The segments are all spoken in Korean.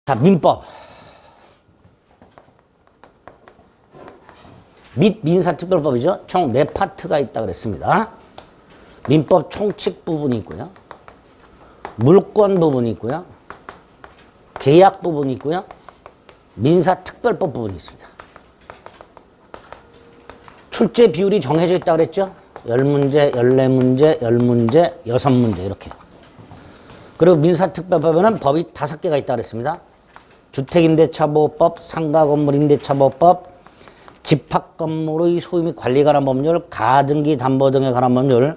자, 민법 및 민사특별법이죠. 총 4파트가 있다 그랬습니다. 민법 총칙 부분이 있고요. 물권 부분이 있고요. 계약 부분이 있고요. 민사특별법 부분이 있습니다. 출제 비율이 정해져 있다 그랬죠. 10문제, 14문제, 10문제, 6문제 이렇게. 그리고 민사특별법에는 법이 5개가 있다 그랬습니다. 주택임대차보호법, 상가건물임대차보호법, 집합건물의 소유 및 관리에 관한 법률, 가등기 담보 등에 관한 법률,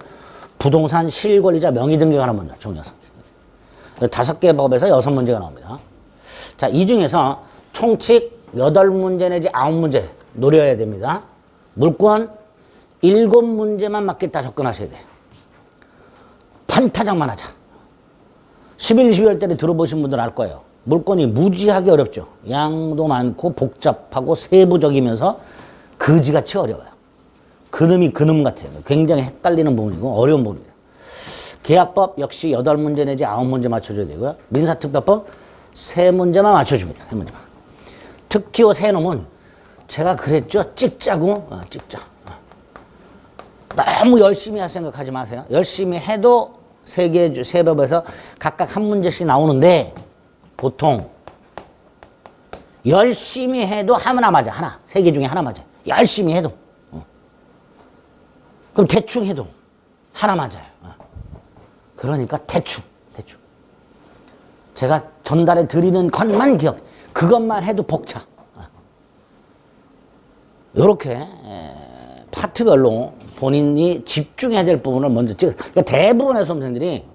부동산 실권리자 명의 등기에 관한 법률, 총 6개. 5개 법에서 6문제가 나옵니다. 자, 이 중에서 총칙 8문제 내지 9문제 노려야 됩니다. 물권 7문제만 맞겠다 접근하셔야 돼요. 판타작만 하자. 11, 12월 때를 들어보신 분들은 알 거예요. 물권이 무지하게 어렵죠. 양도 많고 복잡하고 세부적이면서 거지같이 어려워요. 그놈이 그놈 같아요. 굉장히 헷갈리는 부분이고 어려운 부분이에요. 계약법 역시 8문제 내지 9문제 맞춰줘야 되고요. 민사특별법 3문제만 맞춰줍니다. 3문제만. 특히 이 세 놈은 제가 그랬죠. 찍자고. 찍자. 너무 열심히 할 생각하지 마세요. 열심히 해도 세 법에서 각각 한 문제씩 나오는데 보통 열심히 해도 하나 맞아. 하나. 3개 중에 하나 맞아요. 열심히 해도. 그럼 대충 해도 하나 맞아요. 그러니까 대충. 제가 전달해 드리는 것만 기억. 그것만 해도 벅차. 이렇게 파트별로 본인이 집중해야 될 부분을 먼저 찍어. 그러니까 대부분의 수험생들이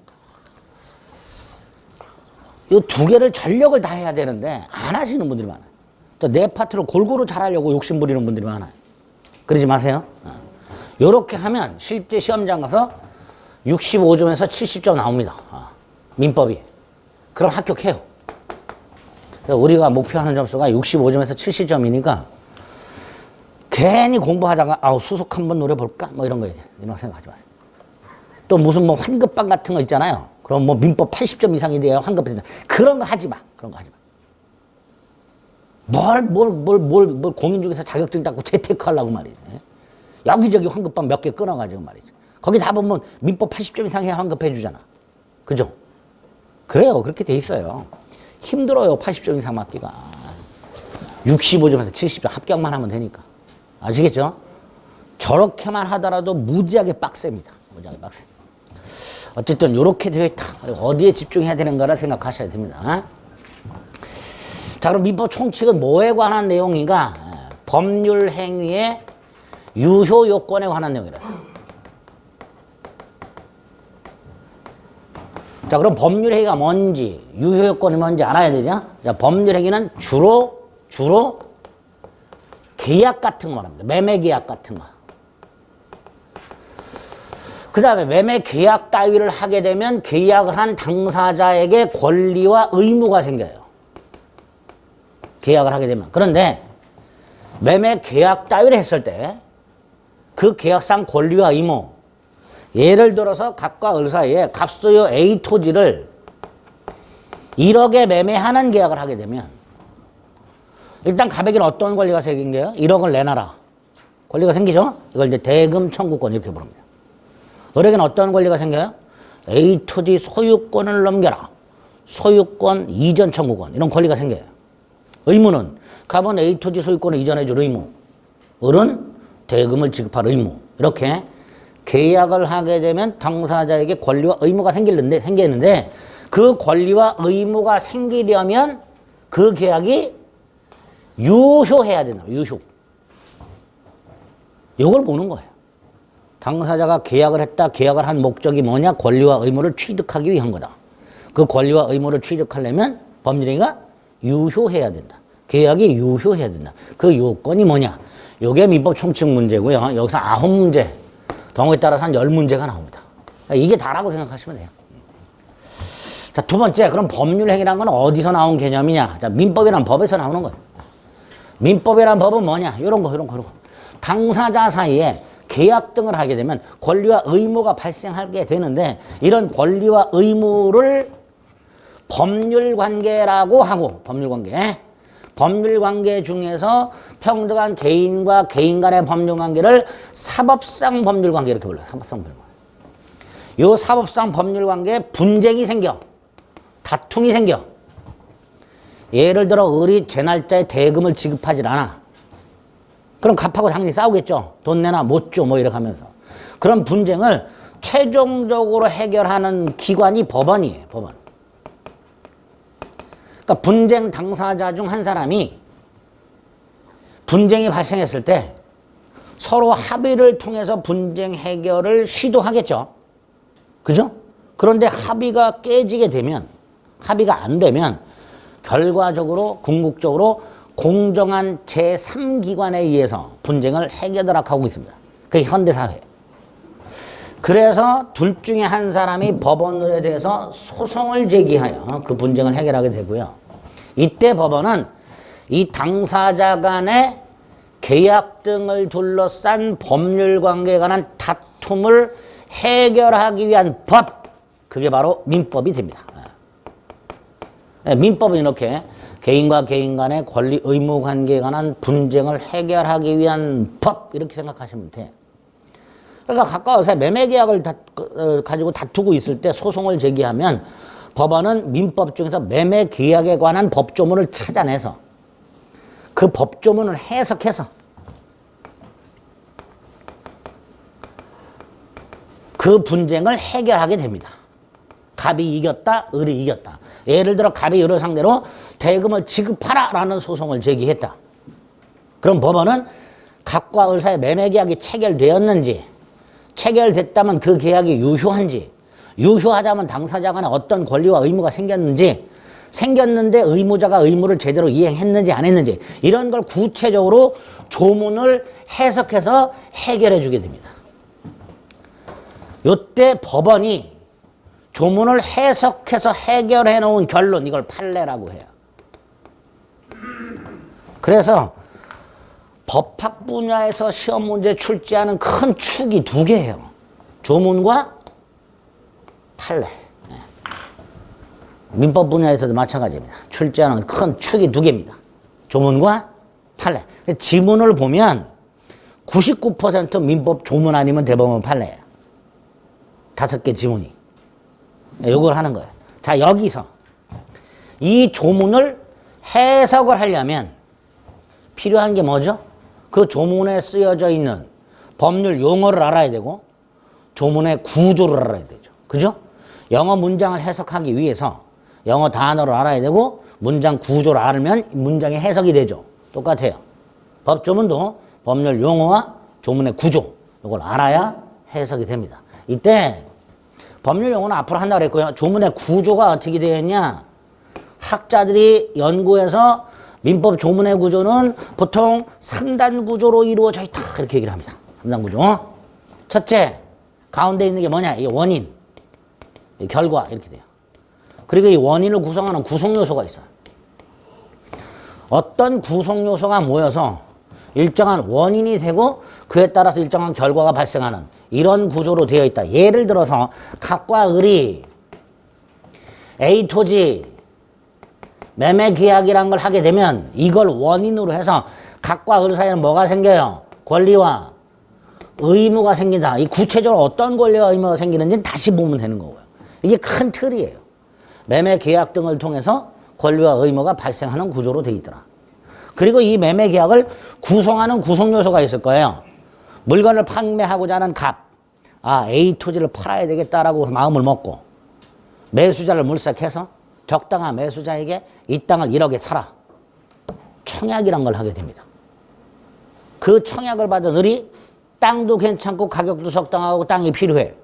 이 2개를 전력을 다해야 되는데 안 하시는 분들이 많아요. 또 내 파트를 골고루 잘하려고 욕심 부리는 분들이 많아요. 그러지 마세요. 이렇게 하면 실제 시험장 가서 65점에서 70점 나옵니다. 민법이. 그럼 합격해요. 우리가 목표하는 점수가 65점에서 70점이니까 괜히 공부하다가 수속 한번 노려볼까? 뭐 이런 거 이런 생각하지 마세요. 또 무슨 뭐 환급반 같은 거 있잖아요. 그럼 뭐 민법 80점 이상이 돼야 환급이 된다. 그런 거 하지 마. 뭘 공인 중에서 자격증 닦고 재테크 하려고 말이지. 여기저기 환급반 몇 개 끊어가지고 말이지. 거기 다 보면 민법 80점 이상 해야 환급해 주잖아. 그죠? 그래요. 그렇게 돼 있어요. 힘들어요. 80점 이상 맞기가. 65점에서 70점 합격만 하면 되니까. 아시겠죠? 저렇게만 하더라도 무지하게 빡셉니다. 무지하게 빡세. 어쨌든 이렇게 되어 있다. 그리고 어디에 집중해야 되는가를 생각하셔야 됩니다. 자, 그럼 민법 총칙은 뭐에 관한 내용인가? 법률 행위의 유효 요건에 관한 내용이라서. 자, 그럼 법률 행위가 뭔지, 유효 요건이 뭔지 알아야 되죠? 자, 법률 행위는 주로 계약 같은 거 말합니다. 매매 계약 같은 거. 그 다음에 매매 계약 따위를 하게 되면 계약을 한 당사자에게 권리와 의무가 생겨요. 계약을 하게 되면. 그런데 매매 계약 따위를 했을 때 그 계약상 권리와 의무, 예를 들어서 갑과 을 사이에 갑소유 A 토지를 1억에 매매하는 계약을 하게 되면 일단 갑에게는 어떤 권리가 생겨요? 1억을 내놔라. 권리가 생기죠? 이걸 이제 대금 청구권 이렇게 부릅니다. 을에게는 어떤 권리가 생겨요? A 토지 소유권을 넘겨라. 소유권 이전 청구권 이런 권리가 생겨요. 의무는 갑은 A 토지 소유권을 이전해 줄 의무, 을은 대금을 지급할 의무. 이렇게 계약을 하게 되면 당사자에게 권리와 의무가 생기는데 그 권리와 의무가 생기려면 그 계약이 유효해야 된다. 유효. 이걸 보는 거예요. 당사자가 계약을 했다. 계약을 한 목적이 뭐냐? 권리와 의무를 취득하기 위한 거다. 그 권리와 의무를 취득하려면 법률행위가 유효해야 된다. 계약이 유효해야 된다. 그 요건이 뭐냐? 요게 민법 총칙 문제고요. 여기서 9문제, 경우에 따라서 한 10문제가 나옵니다. 이게 다라고 생각하시면 돼요. 자, 두 번째, 그럼 법률행위란 건 어디서 나온 개념이냐? 자, 민법이란 법에서 나오는 거예요. 민법이란 법은 뭐냐? 이런 거. 당사자 사이에 계약 등을 하게 되면 권리와 의무가 발생하게 되는데 이런 권리와 의무를 법률관계라고 하고, 법률관계. 법률관계 중에서 평등한 개인과 개인 간의 법률관계를 사법상 법률관계 이렇게 불러요. 사법상 법률관계. 요 사법상 법률관계에 분쟁이 생겨. 다툼이 생겨. 예를 들어 을이 제 날짜에 대금을 지급하지 않아. 그럼 갚하고 당연히 싸우겠죠. 돈 내나 못 줘 뭐 이렇게 하면서. 그런 분쟁을 최종적으로 해결하는 기관이 법원이에요. 법원. 그러니까 분쟁 당사자 중 한 사람이 분쟁이 발생했을 때 서로 합의를 통해서 분쟁 해결을 시도하겠죠. 그죠? 그런데 합의가 깨지게 되면, 합의가 안 되면 결과적으로 궁극적으로 공정한 제3기관에 의해서 분쟁을 해결하도록 하고 있습니다. 그게 현대사회. 그래서 둘 중에 한 사람이 법원에 대해서 소송을 제기하여 그 분쟁을 해결하게 되고요. 이때 법원은 이 당사자 간의 계약 등을 둘러싼 법률관계에 관한 다툼을 해결하기 위한 법, 그게 바로 민법이 됩니다. 민법은 이렇게 개인과 개인 간의 권리 의무 관계에 관한 분쟁을 해결하기 위한 법, 이렇게 생각하시면 돼. 그러니까 가까워서 매매 계약을 가지고 다투고 있을 때 소송을 제기하면 법원은 민법 중에서 매매 계약에 관한 법조문을 찾아내서 그 법조문을 해석해서 그 분쟁을 해결하게 됩니다. 갑이 이겼다, 을이 이겼다. 예를 들어 갑이 을을 상대로 대금을 지급하라라는 소송을 제기했다. 그럼 법원은 갑과 을 사이 매매 계약이 체결되었는지, 체결됐다면 그 계약이 유효한지, 유효하다면 당사자 간에 어떤 권리와 의무가 생겼는지, 생겼는데 의무자가 의무를 제대로 이행했는지 안 했는지, 이런 걸 구체적으로 조문을 해석해서 해결해 주게 됩니다. 요때 법원이 조문을 해석해서 해결해 놓은 결론, 이걸 판례라고 해요. 그래서 법학 분야에서 시험 문제 출제하는 큰 축이 두 개예요. 조문과 판례. 민법 분야에서도 마찬가지입니다. 출제하는 큰 축이 두 개입니다. 조문과 판례. 지문을 보면 99% 민법 조문 아니면 대법원 판례예요. 5개 지문이. 이걸 하는 거예요. 자, 여기서 이 조문을 해석을 하려면 필요한 게 뭐죠? 그 조문에 쓰여져 있는 법률 용어를 알아야 되고 조문의 구조를 알아야 되죠. 그죠? 영어 문장을 해석하기 위해서 영어 단어를 알아야 되고 문장 구조를 알면 문장의 해석이 되죠. 똑같아요. 법조문도 법률 용어와 조문의 구조, 이걸 알아야 해석이 됩니다. 이때 법률 용어는 앞으로 한다고 그랬고요. 조문의 구조가 어떻게 되어 있냐? 학자들이 연구해서 민법 조문의 구조는 보통 3단 구조로 이루어져 있다, 이렇게 얘기를 합니다. 3단 구조. 첫째, 가운데 있는 게 뭐냐? 이 원인, 이 결과, 이렇게 돼요. 그리고 이 원인을 구성하는 구성 요소가 있어요. 어떤 구성 요소가 모여서 일정한 원인이 되고 그에 따라서 일정한 결과가 발생하는 이런 구조로 되어 있다. 예를 들어서 갑과 을이 A 토지 매매 계약이란 걸 하게 되면 이걸 원인으로 해서 갑과 을 사이에는 뭐가 생겨요? 권리와 의무가 생긴다. 이 구체적으로 어떤 권리와 의무가 생기는지는 다시 보면 되는 거고요. 이게 큰 틀이에요. 매매 계약 등을 통해서 권리와 의무가 발생하는 구조로 되어 있더라. 그리고 이 매매 계약을 구성하는 구성 요소가 있을 거예요. 물건을 판매하고자 하는 갑, A 토지를 팔아야 되겠다라고 마음을 먹고 매수자를 물색해서 적당한 매수자에게 이 땅을 1억에 사라. 청약이란 걸 하게 됩니다. 그 청약을 받은 을이 땅도 괜찮고 가격도 적당하고 땅이 필요해.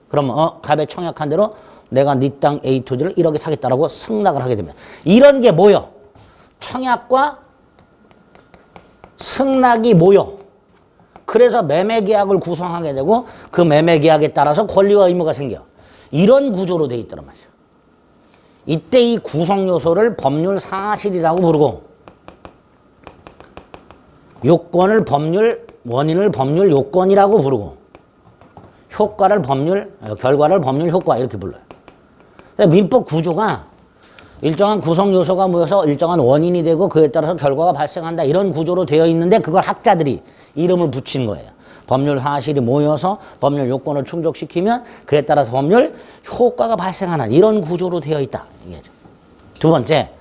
그러면 갑의 청약한 대로 내가 네 땅 A 토지를 1억에 사겠다라고 승낙을 하게 됩니다. 이런 게 모여. 청약과 승낙이 모여. 그래서 매매계약을 구성하게 되고 그 매매계약에 따라서 권리와 의무가 생겨. 이런 구조로 돼 있더란 말이죠. 이때 이 구성요소를 법률 사실이라고 부르고 요건을 법률, 원인을 법률 요건이라고 부르고 효과를 법률, 결과를 법률 효과 이렇게 불러요. 민법 구조가 일정한 구성 요소가 모여서 일정한 원인이 되고 그에 따라서 결과가 발생한다. 이런 구조로 되어 있는데 그걸 학자들이 이름을 붙인 거예요. 법률 사실이 모여서 법률 요건을 충족시키면 그에 따라서 법률 효과가 발생하는 이런 구조로 되어 있다. 이게죠. 두 번째,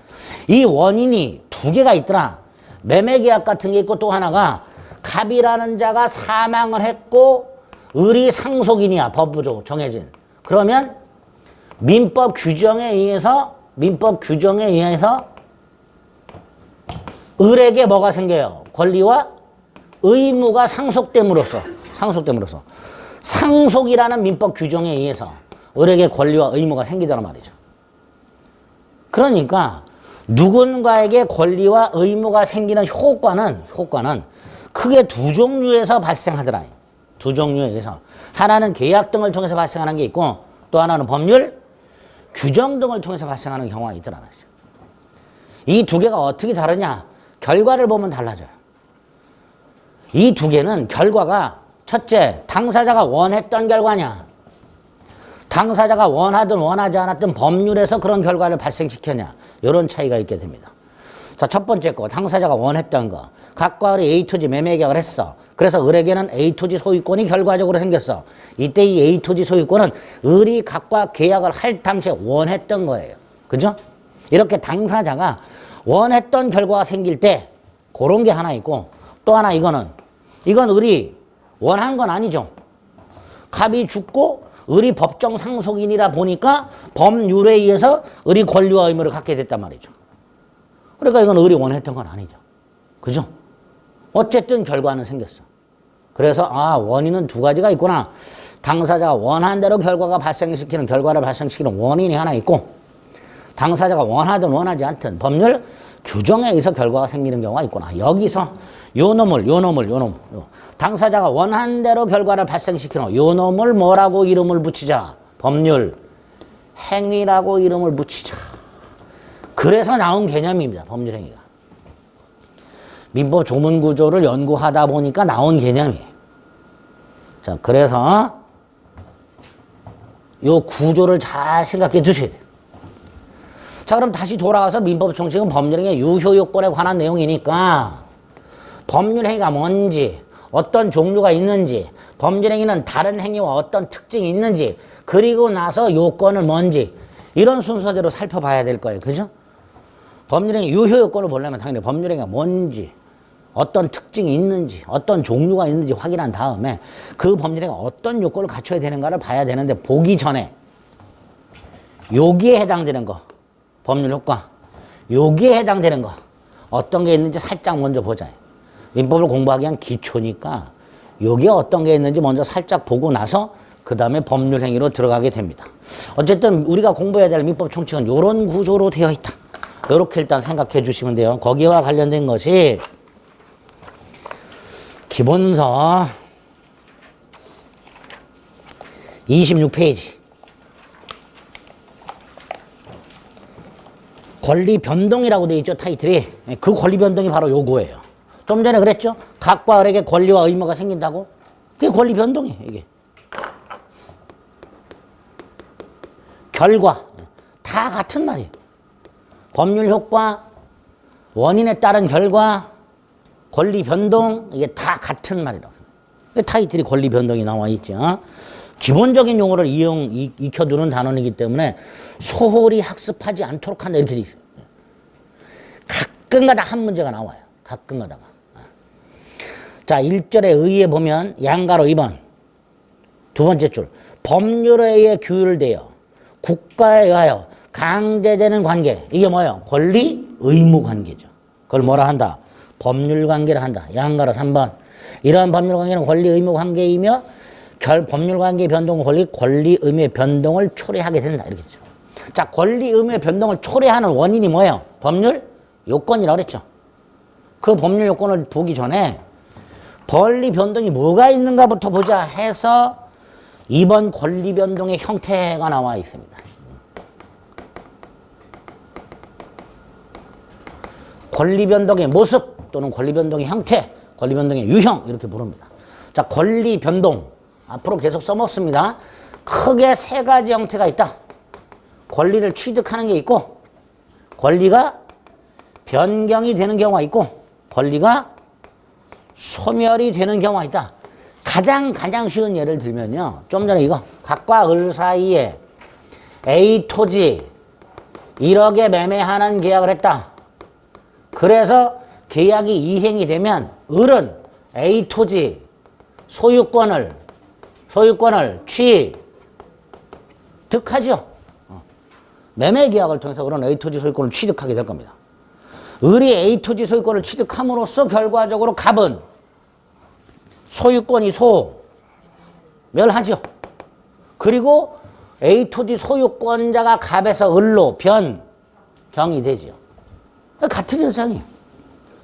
이 원인이 두 개가 있더라. 매매계약 같은 게 있고 또 하나가 갑이라는 자가 사망을 했고 을이 상속인이야. 법부적으로 정해진. 그러면 민법 규정에 의해서 을에게 뭐가 생겨요? 권리와 의무가 상속됨으로써 상속이라는 민법 규정에 의해서 을에게 권리와 의무가 생기더란 말이죠. 그러니까 누군가에게 권리와 의무가 생기는 효과는 크게 두 종류에서 발생하더라. 두 종류에 의해서. 하나는 계약 등을 통해서 발생하는 게 있고 또 하나는 법률 규정 등을 통해서 발생하는 경우가 있더라 말이죠. 이 두 개가 어떻게 다르냐? 결과를 보면 달라져요. 이 두 개는 결과가 첫째, 당사자가 원했던 결과냐? 당사자가 원하든 원하지 않았든 법률에서 그런 결과를 발생시켰냐? 이런 차이가 있게 됩니다. 자, 첫 번째 거, 당사자가 원했던 거. 각과 을이 A토지 매매계약을 했어. 그래서 을에게는 A토지 소유권이 결과적으로 생겼어. 이때 이 A토지 소유권은 을이 각과 계약을 할 당시에 원했던 거예요. 그죠? 이렇게 당사자가 원했던 결과가 생길 때 그런 게 하나 있고 또 하나 이건 을이 원한 건 아니죠. 갑이 죽고 을이 법정 상속인이라 보니까 법률에 의해서 을이 권리와 의무를 갖게 됐단 말이죠. 그러니까 이건 을이 원했던 건 아니죠. 그죠? 어쨌든 결과는 생겼어. 그래서 원인은 두 가지가 있구나. 당사자가 원한 대로 결과를 발생시키는 원인이 하나 있고 당사자가 원하든 원하지 않든 법률 규정에 의해서 결과가 생기는 경우가 있구나. 여기서 요 놈을 당사자가 원한 대로 결과를 발생시키는 요 놈을 뭐라고 이름을 붙이자? 법률 행위라고 이름을 붙이자. 그래서 나온 개념입니다. 법률 행위가. 민법 조문 구조를 연구하다 보니까 나온 개념이에요. 자, 그래서 요 구조를 잘 생각해 두셔야 돼요. 자, 그럼 다시 돌아와서 민법 총칙은 법률행위 유효 요건에 관한 내용이니까 법률행위가 뭔지, 어떤 종류가 있는지, 법률행위는 다른 행위와 어떤 특징이 있는지, 그리고 나서 요건은 뭔지 이런 순서대로 살펴봐야 될 거예요. 그죠? 법률행위 유효 요건을 보려면 당연히 법률행위가 뭔지, 어떤 특징이 있는지, 어떤 종류가 있는지 확인한 다음에 그 법률행위가 어떤 요건을 갖춰야 되는가를 봐야 되는데 보기 전에 여기에 해당되는 거, 법률 효과, 여기에 해당되는 거 어떤 게 있는지 살짝 먼저 보자. 민법을 공부하기 위한 기초니까 여기에 어떤 게 있는지 먼저 살짝 보고 나서 그 다음에 법률 행위로 들어가게 됩니다. 어쨌든 우리가 공부해야 될 민법 총칙은 이런 구조로 되어 있다. 이렇게 일단 생각해 주시면 돼요. 거기와 관련된 것이 기본서 26페이지 권리 변동이라고 되어 있죠. 타이틀이. 그 권리 변동이 바로 요거예요. 좀 전에 그랬죠. 각과 을에게 권리와 의무가 생긴다고. 그게 권리 변동이에요. 이게 결과 다 같은 말이에요. 법률 효과, 원인에 따른 결과, 권리 변동, 이게 다 같은 말이라고. 타이틀이 권리 변동이 나와 있죠. 기본적인 용어를 익혀두는 단원이기 때문에 소홀히 학습하지 않도록 한다. 이렇게 돼 있어요. 가끔가다 한 문제가 나와요. 가끔가다가. 자, 1절에 의에 보면 양가로 2번. 두 번째 줄. 법률에 의해 규율되어 국가에 의하여 강제되는 관계. 이게 뭐예요? 권리, 의무 관계죠. 그걸 뭐라 한다? 법률 관계를 한다. 양가로 3번. 이러한 법률 관계는 권리, 의무 관계이며 법률 관계의 변동은 권리, 의무의 변동을 초래하게 된다. 이렇게 했죠. 자, 권리, 의무의 변동을 초래하는 원인이 뭐예요? 법률 요건이라고 그랬죠. 그 법률 요건을 보기 전에 권리 변동이 뭐가 있는가부터 보자 해서 이번 권리 변동의 형태가 나와 있습니다. 권리 변동의 모습 또는 권리 변동의 형태, 권리 변동의 유형 이렇게 부릅니다. 자, 권리 변동 앞으로 계속 써먹습니다. 크게 세 가지 형태가 있다. 권리를 취득하는 게 있고 권리가 변경이 되는 경우가 있고 권리가 소멸이 되는 경우가 있다. 가장 쉬운 예를 들면요. 좀 전에 이거 각과 을 사이에 A 토지 1억에 매매하는 계약을 했다. 그래서 계약이 이행이 되면 을은 A 토지 소유권을 취득하죠. 매매 계약을 통해서 그런 A 토지 소유권을 취득하게 될 겁니다. 을이 A 토지 소유권을 취득함으로써 결과적으로 갑은 소유권이 소멸하죠. 그리고 A 토지 소유권자가 갑에서 을로 변경이 되죠. 같은 현상이에요.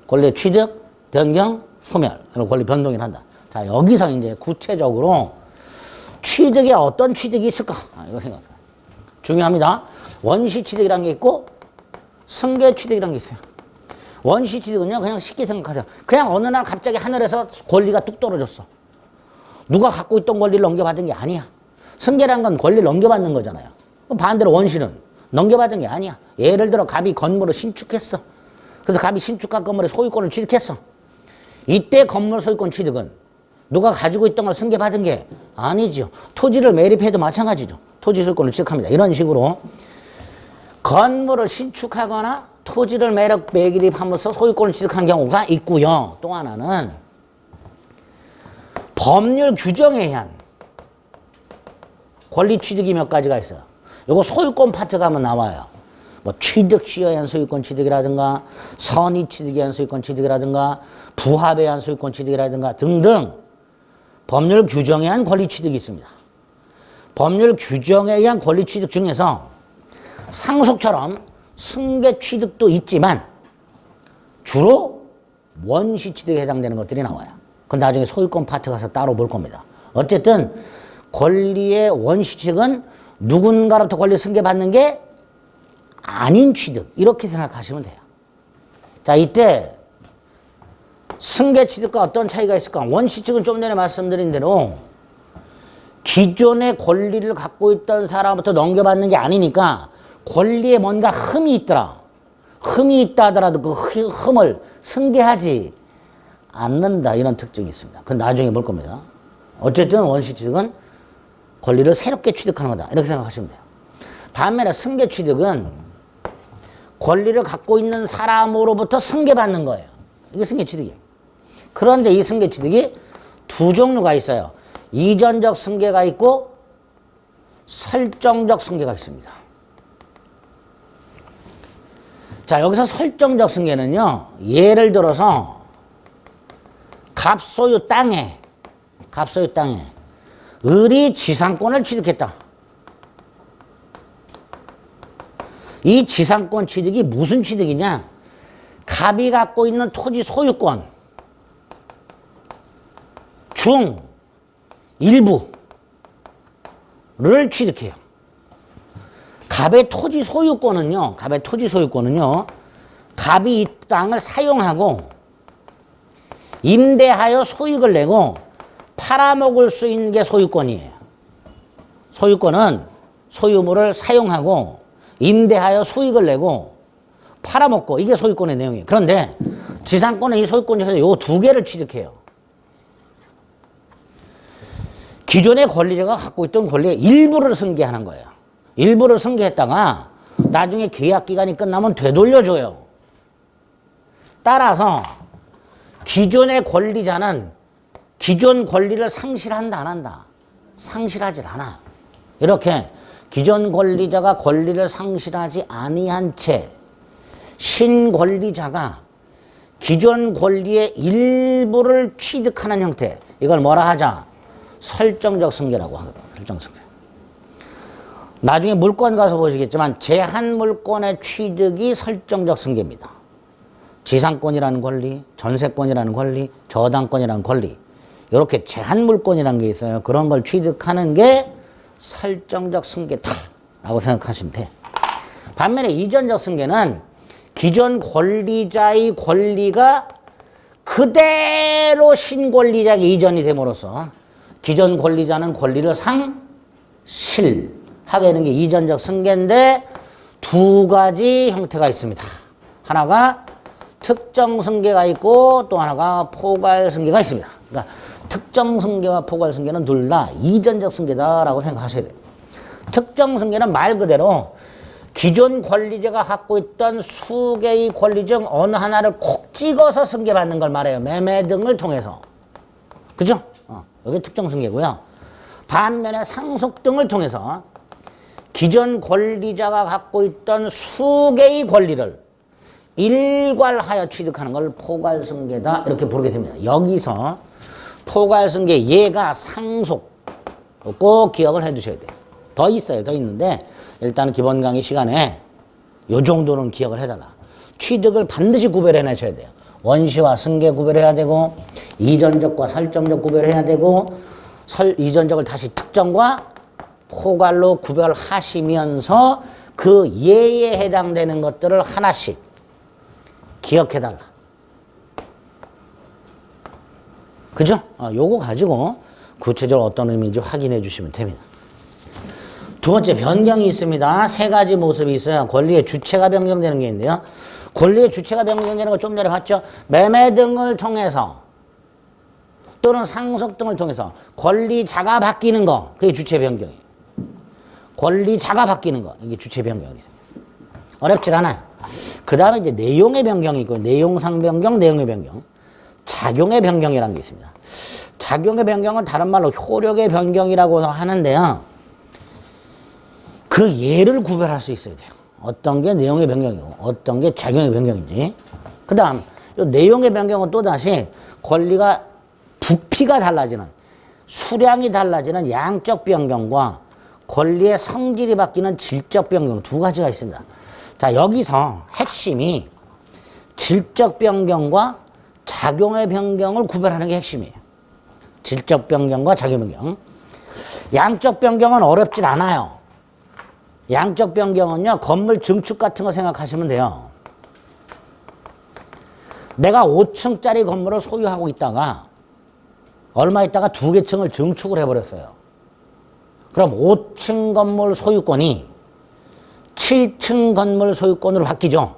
권리 취득, 변경, 소멸. 권리 변동을 한다. 자, 여기서 이제 구체적으로 취득에 어떤 취득이 있을까? 이거 생각해요. 중요합니다. 원시 취득이라는 게 있고 승계 취득이라는 게 있어요. 원시 취득은요, 그냥 쉽게 생각하세요. 그냥 어느 날 갑자기 하늘에서 권리가 뚝 떨어졌어. 누가 갖고 있던 권리를 넘겨받은 게 아니야. 승계란 건 권리를 넘겨받는 거잖아요. 반대로 원시는 넘겨받은 게 아니야. 예를 들어 갑이 건물을 신축했어. 그래서 갑이 신축한 건물의 소유권을 취득했어. 이때 건물 소유권 취득은 누가 가지고 있던 걸 승계받은 게 아니죠. 토지를 매립해도 마찬가지죠. 토지 소유권을 취득합니다. 이런 식으로 건물을 신축하거나 토지를 매립하면서 소유권을 취득한 경우가 있고요. 또 하나는 법률 규정에 의한 권리 취득이 몇 가지가 있어요. 요거 소유권 파트 가면 나와요. 뭐 취득 시효에 의한 소유권 취득이라든가 선의 취득에 의한 소유권 취득이라든가 부합에 의한 소유권 취득이라든가 등등 법률 규정에 의한 권리 취득이 있습니다. 법률 규정에 의한 권리 취득 중에서 상속처럼 승계 취득도 있지만 주로 원시 취득에 해당되는 것들이 나와요. 그건 나중에 소유권 파트 가서 따로 볼 겁니다. 어쨌든 권리의 원시 취득은 누군가로부터 권리 승계받는 게 아닌 취득 이렇게 생각하시면 돼요. 자, 이때 승계 취득과 어떤 차이가 있을까? 원시 취득은 좀 전에 말씀드린 대로 기존의 권리를 갖고 있던 사람부터 넘겨받는 게 아니니까 권리에 뭔가 흠이 있더라. 흠이 있다 하더라도 그 흠을 승계하지 않는다. 이런 특징이 있습니다. 그건 나중에 볼 겁니다. 어쨌든 원시 취득은 권리를 새롭게 취득하는 거다. 이렇게 생각하시면 돼요. 반면에 승계 취득은 권리를 갖고 있는 사람으로부터 승계받는 거예요. 이게 승계 취득이에요. 그런데 이 승계 취득이 두 종류가 있어요. 이전적 승계가 있고 설정적 승계가 있습니다. 자, 여기서 설정적 승계는요, 예를 들어서 갑소유 땅에 을이 지상권을 취득했다. 이 지상권 취득이 무슨 취득이냐? 갑이 갖고 있는 토지 소유권 중 일부를 취득해요. 갑의 토지 소유권은요, 갑이 이 땅을 사용하고 임대하여 수익을 내고 팔아먹을 수 있는 게 소유권이에요. 소유권은 소유물을 사용하고 임대하여 수익을 내고 팔아먹고 이게 소유권의 내용이에요. 그런데 지상권은 이 소유권 중에서 요 두 개를 취득해요. 기존의 권리자가 갖고 있던 권리의 일부를 승계하는 거예요. 일부를 승계했다가 나중에 계약 기간이 끝나면 되돌려줘요. 따라서 기존의 권리자는 기존 권리를 상실한다, 안 한다? 상실하지 않아요. 이렇게 기존 권리자가 권리를 상실하지 아니한 채 신권리자가 기존 권리의 일부를 취득하는 형태, 이걸 뭐라 하자? 설정적 승계라고 하거든요. 설정적 승계. 나중에 물권 가서 보시겠지만 제한 물권의 취득이 설정적 승계입니다. 지상권이라는 권리, 전세권이라는 권리, 저당권이라는 권리, 이렇게 제한 물권이라는 게 있어요. 그런 걸 취득하는 게 설정적 승계다라고 생각하시면 돼요. 반면에 이전적 승계는 기존 권리자의 권리가 그대로 신권리자에게 이전이 됨으로써 기존 권리자는 권리를 상실하게 되는 게 이전적 승계인데, 두 가지 형태가 있습니다. 하나가 특정 승계가 있고 또 하나가 포괄 승계가 있습니다. 그러니까 특정 승계와 포괄 승계는 둘 다 이전적 승계다라고 생각하셔야 돼요. 특정 승계는 말 그대로 기존 권리자가 갖고 있던 수개의 권리 중 어느 하나를 콕 찍어서 승계받는 걸 말해요. 매매 등을 통해서. 그죠? 여기 특정 승계고요. 반면에 상속 등을 통해서 기존 권리자가 갖고 있던 수개의 권리를 일괄하여 취득하는 걸 포괄승계다 이렇게 부르게 됩니다. 여기서 포괄승계 얘가 상속 꼭 기억을 해 두셔야 돼요. 더 있어요. 더 있는데 일단 기본 강의 시간에 요 정도는 기억을 해달라. 취득을 반드시 구별해 내셔야 돼요. 원시와 승계 구별해야 되고 이전적과 설정적 구별해야 되고 이전적을 다시 특정과 포괄로 구별하시면서 그 예에 해당되는 것들을 하나씩 기억해달라. 그죠? 요거 가지고 구체적으로 어떤 의미인지 확인해 주시면 됩니다. 두 번째 변경이 있습니다. 세 가지 모습이 있어요. 권리의 주체가 변경되는 게 있는데요. 권리의 주체가 변경되는 거 좀 전에 봤죠? 매매 등을 통해서 또는 상속 등을 통해서 권리자가 바뀌는 거, 그게 주체 변경이에요. 권리자가 바뀌는 거, 이게 주체 변경이에요. 어렵질 않아요. 그 다음에 이제 내용의 변경이 있고, 내용상 변경, 내용의 변경. 작용의 변경이라는 게 있습니다. 작용의 변경은 다른 말로 효력의 변경이라고 하는데요. 그 예를 구별할 수 있어야 돼요. 어떤 게 내용의 변경이고, 어떤 게 작용의 변경인지. 그 다음, 내용의 변경은 또다시 권리가 부피가 달라지는, 수량이 달라지는 양적 변경과 권리의 성질이 바뀌는 질적 변경 두 가지가 있습니다. 자, 여기서 핵심이 질적 변경과 작용의 변경을 구별하는 게 핵심이에요. 질적 변경과 작용 변경. 양적 변경은 어렵진 않아요. 양적 변경은요, 건물 증축 같은 거 생각하시면 돼요. 내가 5층짜리 건물을 소유하고 있다가 얼마 있다가 2개 층을 증축을 해버렸어요. 그럼 5층 건물 소유권이 7층 건물 소유권으로 바뀌죠.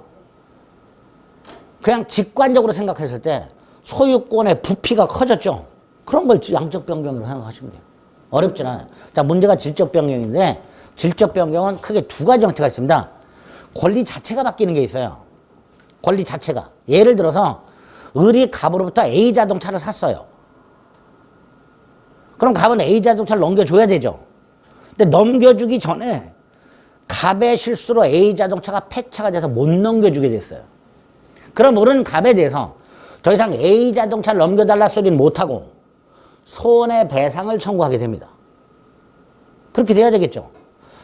그냥 직관적으로 생각했을 때 소유권의 부피가 커졌죠. 그런 걸 양적 변경으로 생각하시면 돼요. 어렵진 않아요. 자, 문제가 질적 변경인데 질적 변경은 크게 두 가지 형태가 있습니다. 권리 자체가 바뀌는 게 있어요. 권리 자체가. 예를 들어서 을이 갑으로부터 A 자동차를 샀어요. 그럼 갑은 A 자동차를 넘겨줘야 되죠. 근데 넘겨주기 전에 갑의 실수로 A 자동차가 폐차가 돼서 못 넘겨주게 됐어요. 그럼 을은 갑에 대해서 더 이상 A 자동차를 넘겨달라 소리는 못하고 손해배상을 청구하게 됩니다. 그렇게 돼야 되겠죠.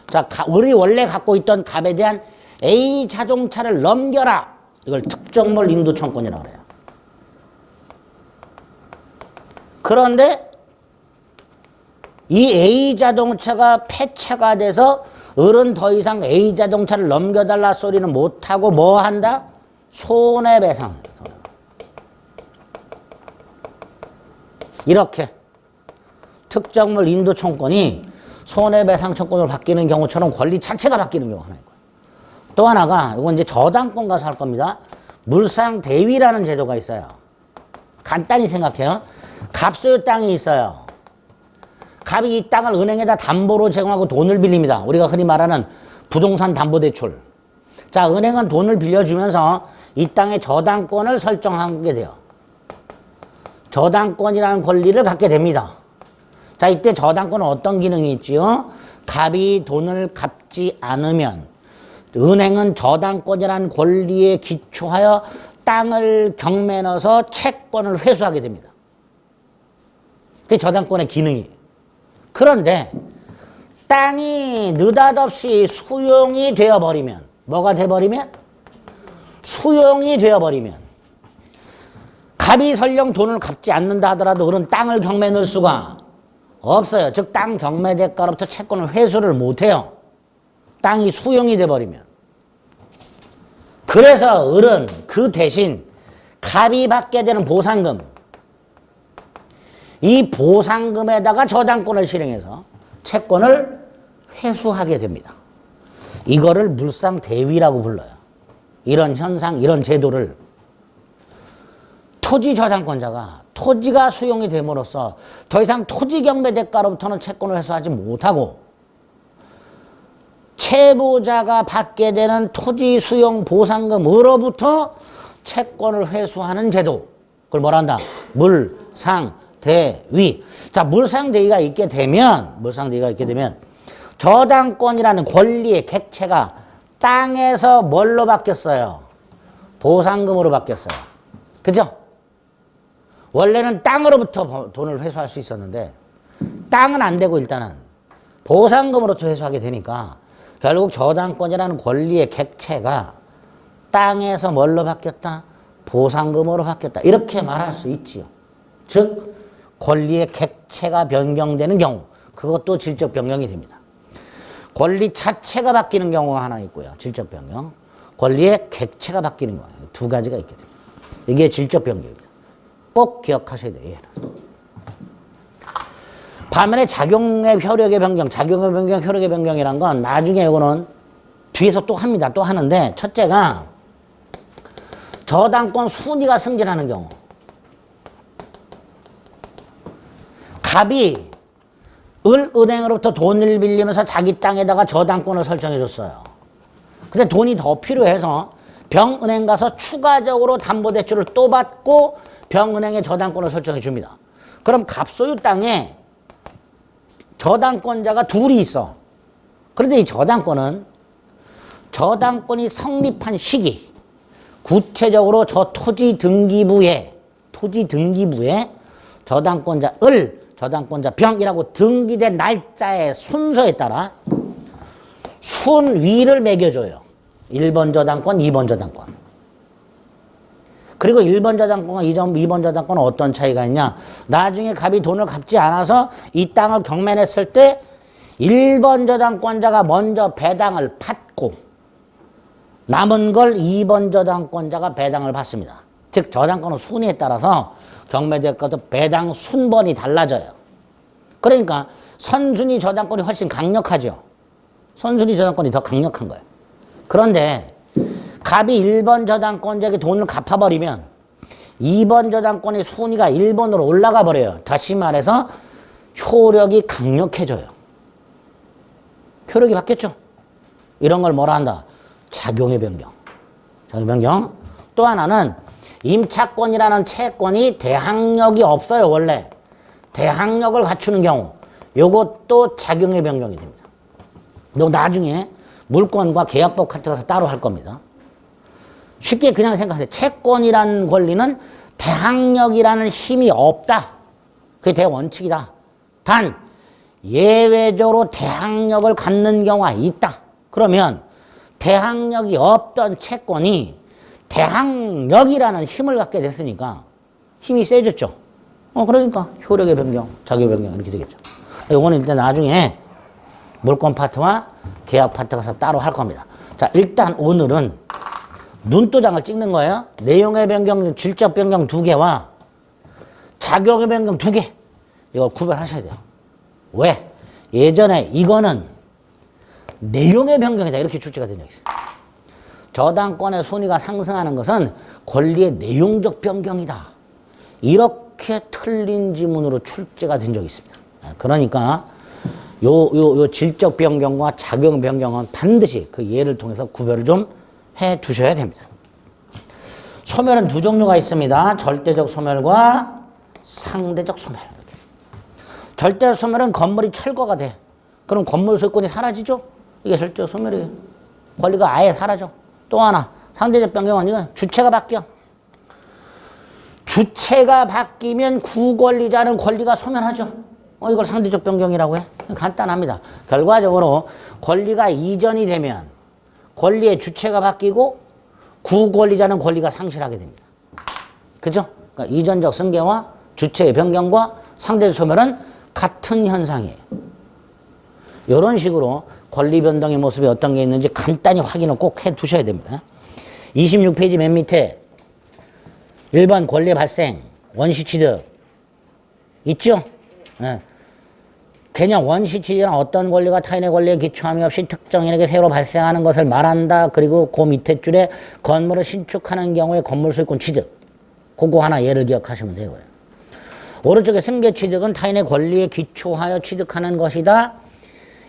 자, 을이 원래 갖고 있던 갑에 대한 A 자동차를 넘겨라. 이걸 특정물 인도청권이라고 그래요. 그런데 이 A 자동차가 폐차가 돼서 을은 더 이상 A 자동차를 넘겨달라 소리는 못하고 뭐 한다? 손해배상. 이렇게 특정물 인도청권이 손해배상 청권으로 바뀌는 경우처럼 권리 자체가 바뀌는 경우가 하나 있고요. 또 하나가 이건 이제 저당권 가서 할 겁니다. 물상대위라는 제도가 있어요. 간단히 생각해요. 갑소유 땅이 있어요. 갑이 이 땅을 은행에다 담보로 제공하고 돈을 빌립니다. 우리가 흔히 말하는 부동산 담보대출. 자, 은행은 돈을 빌려주면서 이 땅의 저당권을 설정하게 돼요. 저당권이라는 권리를 갖게 됩니다. 자, 이때 저당권은 어떤 기능이 있지요? 갑이 돈을 갚지 않으면 은행은 저당권이라는 권리에 기초하여 땅을 경매에 넣어서 채권을 회수하게 됩니다. 그게 저당권의 기능이에요. 그런데 땅이 느닷없이 수용이 되어버리면, 뭐가 돼버리면? 수용이 되어버리면, 갑이 설령 돈을 갚지 않는다 하더라도 그런 땅을 경매에 넣을 수가 없어요. 즉 땅 경매 대가로부터 채권을 회수를 못해요. 땅이 수용이 돼버리면. 그래서 을은 그 대신 갑이 받게 되는 보상금, 이 보상금에다가 저당권을 실행해서 채권을 회수하게 됩니다. 이거를 물상대위라고 불러요. 이런 현상, 이런 제도를 토지 저당권자가 토지가 수용이 됨으로써 더 이상 토지 경매 대가로부터는 채권을 회수하지 못하고 채무자가 받게 되는 토지 수용 보상금으로부터 채권을 회수하는 제도. 그걸 뭐라 한다? 물상대위. 자, 물상대위가 있게 되면 저당권이라는 권리의 객체가 땅에서 뭘로 바뀌었어요? 보상금으로 바뀌었어요. 그죠? 원래는 땅으로부터 돈을 회수할 수 있었는데 땅은 안 되고 일단은 보상금으로부터 회수하게 되니까 결국 저당권이라는 권리의 객체가 땅에서 뭘로 바뀌었다? 보상금으로 바뀌었다. 이렇게 말할 수 있지요. 즉 권리의 객체가 변경되는 경우, 그것도 질적 변경이 됩니다. 권리 자체가 바뀌는 경우가 하나 있고요. 질적 변경. 권리의 객체가 바뀌는 경우. 두 가지가 있게 됩니다. 이게 질적 변경입니다. 꼭 기억하셔야 돼요. 얘는. 반면에 작용의 효력의 변경, 작용의 변경, 효력의 변경이란 건 나중에 이거는 뒤에서 또 합니다. 또 하는데 첫째가 저당권 순위가 승진하는 경우. 갑이 은행으로부터 돈을 빌리면서 자기 땅에다가 저당권을 설정해 줬어요. 근데 돈이 더 필요해서 병은행 가서 추가적으로 담보대출을 또 받고 병은행에 저당권을 설정해 줍니다. 그럼 갑소유 땅에 저당권자가 둘이 있어. 그런데 이 저당권이 성립한 시기, 구체적으로 저 토지 등기부에 저당권자 병이라고 등기된 날짜의 순서에 따라 순위를 매겨줘요. 1번 저당권, 2번 저당권. 그리고 1번 저당권과 2번 저당권은 어떤 차이가 있냐? 나중에 갑이 돈을 갚지 않아서 이 땅을 경매냈을 때 1번 저당권자가 먼저 배당을 받고 남은 걸 2번 저당권자가 배당을 받습니다. 즉 저당권은 순위에 따라서 경매될 것도 배당 순번이 달라져요. 그러니까 선순위 저당권이 훨씬 강력하죠. 선순위 저당권이 더 강력한 거예요. 그런데 갑이 1번 저당권자에게 돈을 갚아버리면 2번 저당권의 순위가 1번으로 올라가 버려요. 다시 말해서 효력이 강력해져요. 효력이 바뀌었죠. 이런 걸 뭐라 한다? 작용의 변경. 작용의 변경. 또 하나는 임차권이라는 채권이 대항력이 없어요. 원래. 대항력을 갖추는 경우. 요것도 작용의 변경이 됩니다. 요 나중에 물권과 계약법 같은 거서 따로 할 겁니다. 쉽게 그냥 생각하세요. 채권이라는 권리는 대항력이라는 힘이 없다. 그게 대원칙이다. 단 예외적으로 대항력을 갖는 경우가 있다. 그러면 대항력이 없던 채권이 대항력이라는 힘을 갖게 됐으니까 힘이 세졌죠. 그러니까 효력의 변경, 작용 변경 이렇게 되겠죠. 이거는 일단 나중에 물권 파트와 계약 파트 가서 따로 할 겁니다. 자, 일단 오늘은 눈도장을 찍는 거예요. 내용의 변경, 질적 변경 2개와 작용의 변경 2개. 이걸 구별하셔야 돼요. 왜? 예전에 이거는 내용의 변경이다. 이렇게 출제가 된 적이 있어요. 저당권의 순위가 상승하는 것은 권리의 내용적 변경이다. 이렇게 틀린 지문으로 출제가 된 적이 있습니다. 그러니까 요 질적 변경과 작용 변경은 반드시 그 예를 통해서 구별을 좀 해 두셔야 됩니다. 소멸은 두 종류가 있습니다. 절대적 소멸과 상대적 소멸. 이렇게. 절대적 소멸은 건물이 철거가 돼. 그럼 건물 소유권이 사라지죠? 이게 절대적 소멸이에요. 권리가 아예 사라져. 또 하나 상대적 변경은 이건 주체가 바뀌어. 주체가 바뀌면 구권리자는 권리가 소멸하죠. 이걸 상대적 변경이라고 해? 간단합니다. 결과적으로 권리가 이전이 되면 권리의 주체가 바뀌고 구권리자는 권리가 상실하게 됩니다. 그죠? 그러니까 이전적 승계와 주체의 변경과 상대적 소멸은 같은 현상이에요. 이런 식으로 권리 변동의 모습이 어떤 게 있는지 간단히 확인을 꼭 해 두셔야 됩니다. 26페이지 맨 밑에 1번 권리 발생, 원시 취득 있죠? 네. 개념 원시취득은 어떤 권리가 타인의 권리에 기초함이 없이 특정인에게 새로 발생하는 것을 말한다. 그리고 그 밑에 줄에 건물을 신축하는 경우에 건물 소유권 취득. 그거 하나 예를 기억하시면 되고요. 오른쪽에 승계 취득은 타인의 권리에 기초하여 취득하는 것이다.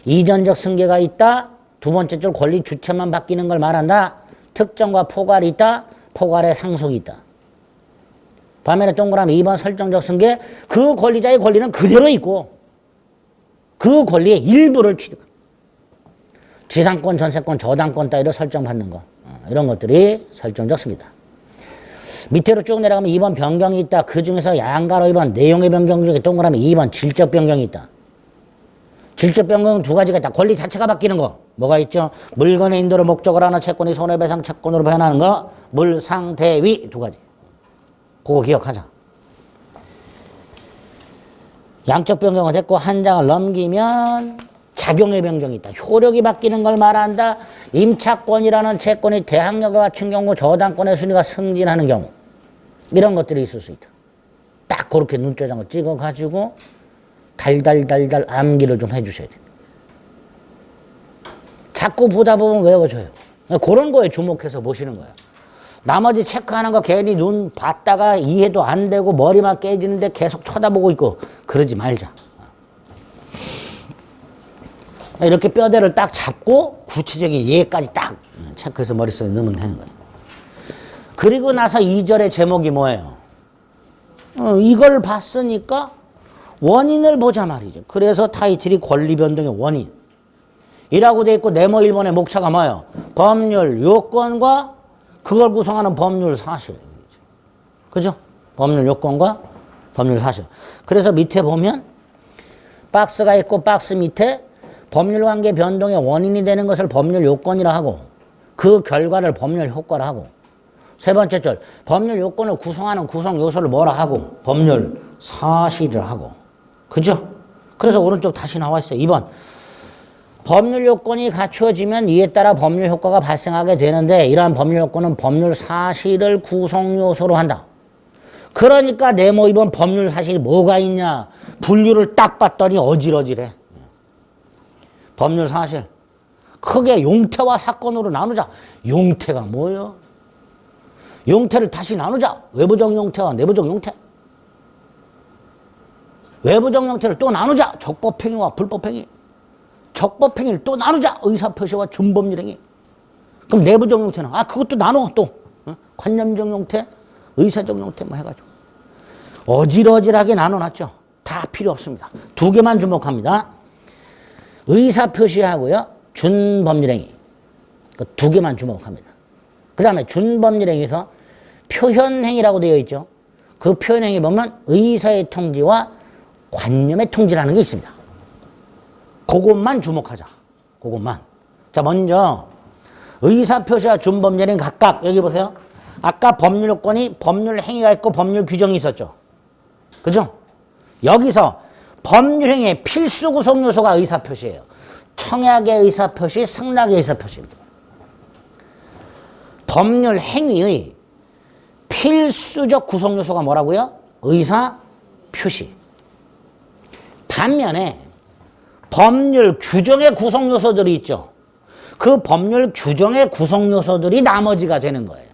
이전적 승계가 있다. 두 번째 줄 권리 주체만 바뀌는 걸 말한다. 특정과 포괄이 있다. 포괄의 상속이 있다. 반면에 동그라미 2번 설정적 승계, 그 권리자의 권리는 그대로 있고 그 권리의 일부를 취득한다. 지상권, 전세권, 저당권 따위로 설정받는 거. 이런 것들이 설정적 승계다. 밑으로 쭉 내려가면 2번 변경이 있다. 그 중에서 양가로 2번 내용의 변경 중에 동그라미 2번 질적 변경이 있다. 질적 변경은 두 가지가 있다. 권리 자체가 바뀌는 거. 뭐가 있죠? 물건의 인도를 목적으로 하는 채권이 손해배상 채권으로 변하는 거. 물상대위 두 가지. 그거 기억하자. 양적 변경은 됐고 한 장을 넘기면 작용의 변경이 있다. 효력이 바뀌는 걸 말한다. 임차권이라는 채권이 대항력을 갖춘 경우 저당권의 순위가 승진하는 경우 이런 것들이 있을 수 있다. 딱 그렇게 눈조장을 찍어가지고 달달달달 암기를 좀 해주셔야 돼요. 자꾸 보다 보면 외워져요. 그런 거에 주목해서 보시는 거예요. 나머지 체크하는 거 괜히 눈 봤다가 이해도 안 되고 머리만 깨지는데 계속 쳐다보고 있고 그러지 말자. 이렇게 뼈대를 딱 잡고 구체적인 예까지 딱 체크해서 머릿속에 넣으면 되는 거예요. 그리고 나서 2절의 제목이 뭐예요? 이걸 봤으니까 원인을 보자 말이죠. 그래서 타이틀이 권리 변동의 원인 이라고 돼 있고 네모 1번의 목차가 뭐예요? 법률 요건과 그걸 구성하는 법률 사실. 그죠? 법률 요건과 법률 사실. 그래서 밑에 보면 박스가 있고 박스 밑에 법률 관계 변동의 원인이 되는 것을 법률 요건이라 하고 그 결과를 법률 효과라 하고 세 번째 줄 법률 요건을 구성하는 구성 요소를 뭐라 하고 법률 사실이라 하고 그죠? 그래서 오른쪽 다시 나와 있어요. 2번 법률 요건이 갖추어지면 이에 따라 법률 효과가 발생하게 되는데 이러한 법률 요건은 법률 사실을 구성 요소로 한다. 그러니까 네모 2번 법률 사실이 뭐가 있냐 분류를 딱 봤더니 어질어질해. 법률 사실 크게 용태와 사건으로 나누자. 용태가 뭐예요? 용태를 다시 나누자. 외부적 용태와 내부적 용태. 외부적 용태를 또 나누자. 적법행위와 불법행위. 적법행위를 또 나누자. 의사표시와 준법률행위. 그럼 내부적 용태는 그것도 나눠 또. 관념적 용태, 의사적 용태 뭐 해가지고. 어질어질하게 나눠놨죠. 다 필요 없습니다. 두 개만 주목합니다. 의사표시하고요. 준법률행위. 그 두 개만 주목합니다. 그 다음에 준법률행위에서 표현행위라고 되어 있죠. 그 표현행위 보면 의사의 통지와 관념의 통지라는 게 있습니다. 그것만 주목하자. 그것만. 자, 먼저 의사표시와 준법률행위 각각 여기 보세요. 아까 법률 요건이 법률 행위가 있고 법률 규정이 있었죠. 그죠? 여기서 법률 행위의 필수 구성 요소가 의사표시예요. 청약의 의사표시, 승낙의 의사표시. 법률 행위의 필수적 구성 요소가 뭐라고요? 의사표시. 반면에 법률 규정의 구성 요소들이 있죠. 그 법률 규정의 구성 요소들이 나머지가 되는 거예요.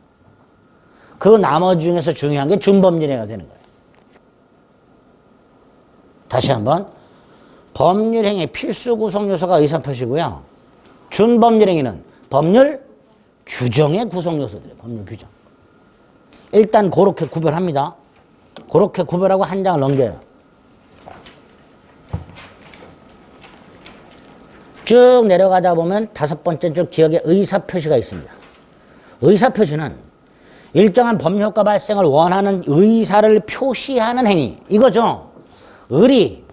그 나머지 중에서 중요한 게 준법률행위가 되는 거예요. 다시 한번 법률행위 필수 구성 요소가 의사표시고요. 준법률행위는 법률 규정의 구성 요소들이에요. 법률 규정. 일단 그렇게 구별합니다. 그렇게 구별하고 한 장을 넘겨요. 쭉 내려가다 보면 다섯 번째 줄 기억에 의사표시가 있습니다. 의사표시는 일정한 법률효과 발생을 원하는 의사를 표시하는 행위. 이거죠. 의리.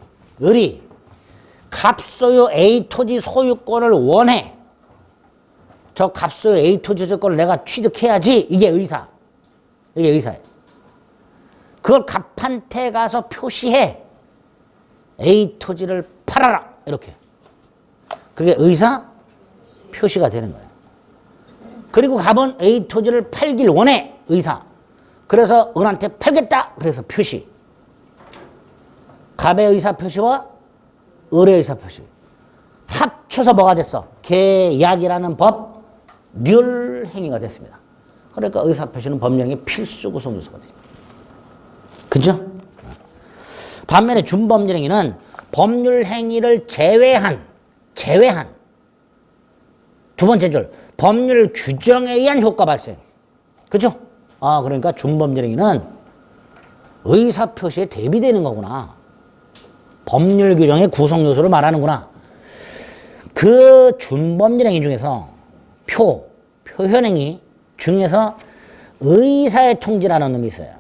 갑소유 A 토지 소유권을 원해. 저 갑소유 A 토지 소유권을 내가 취득해야지. 이게 의사. 이게 의사예요. 그걸 갑한테 가서 표시해. A 토지를 팔아라. 이렇게. 그게 의사 표시가 되는 거예요. 그리고 갑은 A 토지를 팔길 원해. 의사. 그래서 은한테 팔겠다. 그래서 표시. 갑의 의사 표시와 의뢰 의사표시. 합쳐서 뭐가 됐어? 계약이라는 법률 행위가 됐습니다. 그러니까 의사표시는 법률행위 필수 구성 요소가 돼요. 그죠? 반면에 준법률행위는 법률행위를 제외한 두 번째 줄 법률 규정에 의한 효과 발생. 그죠? 그러니까 준법률행위는 의사표시에 대비되는 거구나. 법률 규정의 구성 요소를 말하는구나. 그 준법률행위 중에서 표현행위 중에서 의사의 통지라는 놈이 있어요.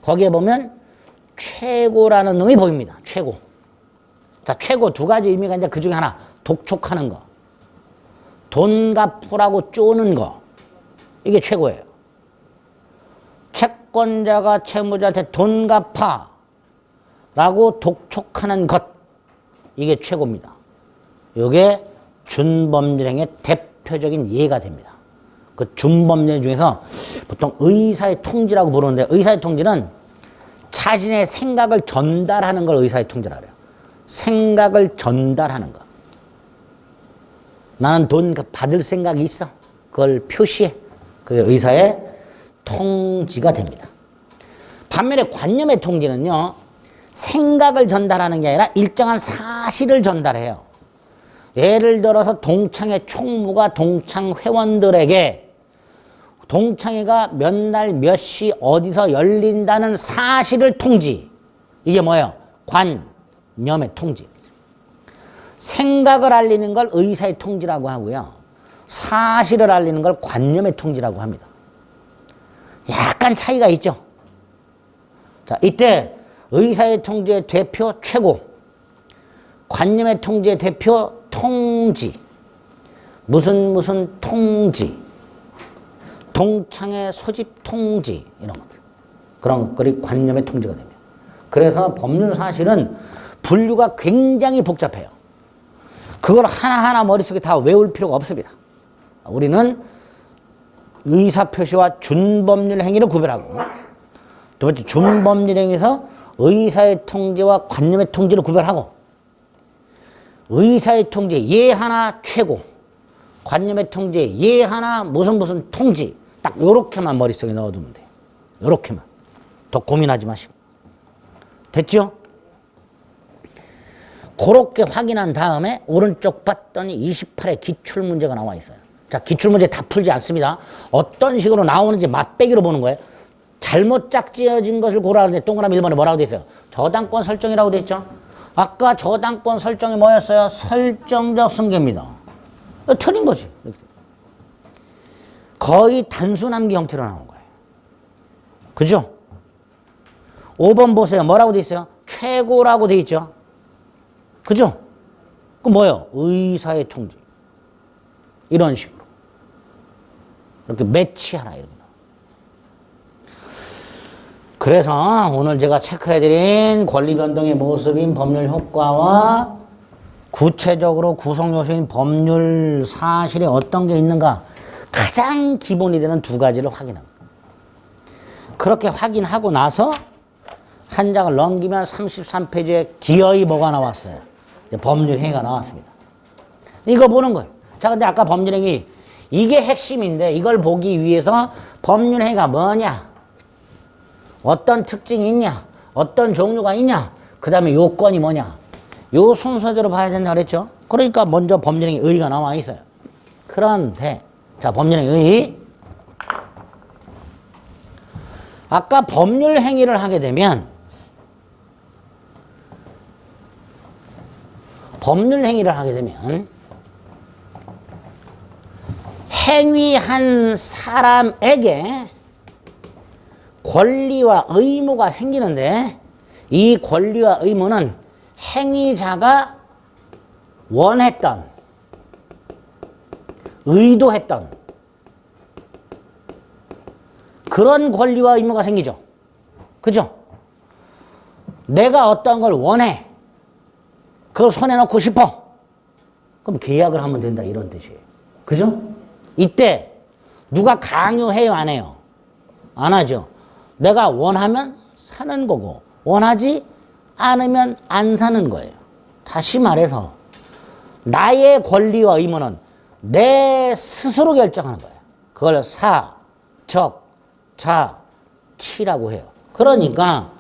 거기에 보면 최고라는 놈이 보입니다. 최고. 자, 최고 두 가지 의미가 있는데 그 중에 하나, 독촉하는 거. 돈 갚으라고 쪼는 거. 이게 최고예요. 채권자가 채무자한테 돈 갚아 라고 독촉하는 것. 이게 최고입니다. 이게 준법률행위의 대표적인 예가 됩니다. 그 준법률 중에서 보통 의사의 통지라고 부르는데 의사의 통지는 자신의 생각을 전달하는 걸 의사의 통지라 그래요. 생각을 전달하는 거. 나는 돈 받을 생각이 있어. 그걸 표시해. 그게 의사의 통지가 됩니다. 반면에 관념의 통지는요. 생각을 전달하는 게 아니라 일정한 사실을 전달해요. 예를 들어서 동창회 총무가 동창 회원들에게 동창회가 몇 날 몇 시 어디서 열린다는 사실을 통지. 이게 뭐예요? 관념의 통지. 생각을 알리는 걸 의사의 통지라고 하고요. 사실을 알리는 걸 관념의 통지라고 합니다. 약간 차이가 있죠. 자, 이때 의사의 통지의 대표 최고, 관념의 통지의 대표 통지, 무슨 통지, 동창회 소집 통지 이런 것들. 그런 것들이 관념의 통지가 됩니다. 그래서 법률 사실은 분류가 굉장히 복잡해요. 그걸 하나하나 머릿속에 다 외울 필요가 없습니다. 우리는 의사표시와 준법률 행위를 구별하고 두 번째 준법률 행위에서 의사의 통지와 관념의 통지를 구별하고 의사의 통지 예 하나 최고, 관념의 통지 예 하나 무슨 통지 딱 요렇게만 머릿속에 넣어두면 돼요. 요렇게만. 더 고민하지 마시고. 됐죠? 그렇게 확인한 다음에 오른쪽 봤더니 28회 기출문제가 나와 있어요. 자, 기출문제 다 풀지 않습니다. 어떤 식으로 나오는지 맛배기로 보는 거예요. 잘못 짝지어진 것을 고르라는데 동그라미 1번에 뭐라고 돼 있어요? 저당권 설정이라고 돼 있죠? 아까 저당권 설정이 뭐였어요? 설정적 승계입니다. 틀린 거지. 거의 단순 암기 형태로 나온 거예요. 그죠? 5번 보세요. 뭐라고 돼 있어요? 최고라고 돼 있죠? 그죠? 그 뭐예요? 의사의 통지. 이런 식으로. 이렇게 매치하라. 이런 거. 그래서 오늘 제가 체크해드린 권리변동의 모습인 법률 효과와 구체적으로 구성요소인 법률 사실에 어떤 게 있는가 가장 기본이 되는 두 가지를 확인합니다. 그렇게 확인하고 나서 한 장을 넘기면 33페이지에 기어이 뭐가 나왔어요? 법률 행위가 나왔습니다. 이거 보는 거예요. 자, 근데 아까 법률 행위 이게 핵심인데 이걸 보기 위해서 법률 행위가 뭐냐? 어떤 특징이 있냐? 어떤 종류가 있냐? 그 다음에 요건이 뭐냐? 요 순서대로 봐야 된다 그랬죠? 그러니까 먼저 법률행위 의의가 나와 있어요. 그런데 자, 법률행위 의의 아까 법률행위를 하게 되면 행위한 사람에게 권리와 의무가 생기는데 이 권리와 의무는 행위자가 원했던, 의도했던 그런 권리와 의무가 생기죠. 그죠? 내가 어떤 걸 원해. 그걸 손에 넣고 싶어. 그럼 계약을 하면 된다 이런 뜻이에요. 그죠? 이때 누가 강요해요 안 해요? 안 하죠. 내가 원하면 사는 거고 원하지 않으면 안 사는 거예요. 다시 말해서 나의 권리와 의무는 내 스스로 결정하는 거예요. 그걸 사, 적, 자, 치라고 해요. 그러니까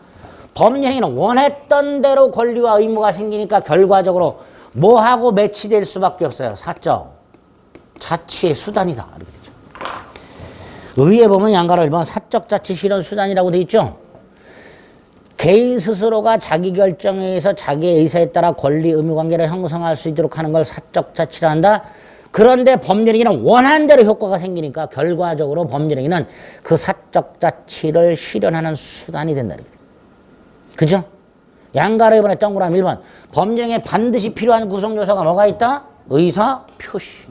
법률행위는 원했던 대로 권리와 의무가 생기니까 결과적으로 뭐하고 매치될 수밖에 없어요. 사적, 자치의 수단이다. 이렇게 되죠. 의에 보면 양가를 보면 사적, 자치, 실현, 수단이라고 되어 있죠. 개인 스스로가 자기 결정에 의해서 자기의 의사에 따라 권리, 의무 관계를 형성할 수 있도록 하는 걸 사적 자치라 한다. 그런데 법률행위는 원한 대로 효과가 생기니까 결과적으로 법률행위는 그 사적 자치를 실현하는 수단이 된다. 그죠? 양가를 이번에 동그라미 1번. 법률행위에 반드시 필요한 구성 요소가 뭐가 있다? 의사 표시.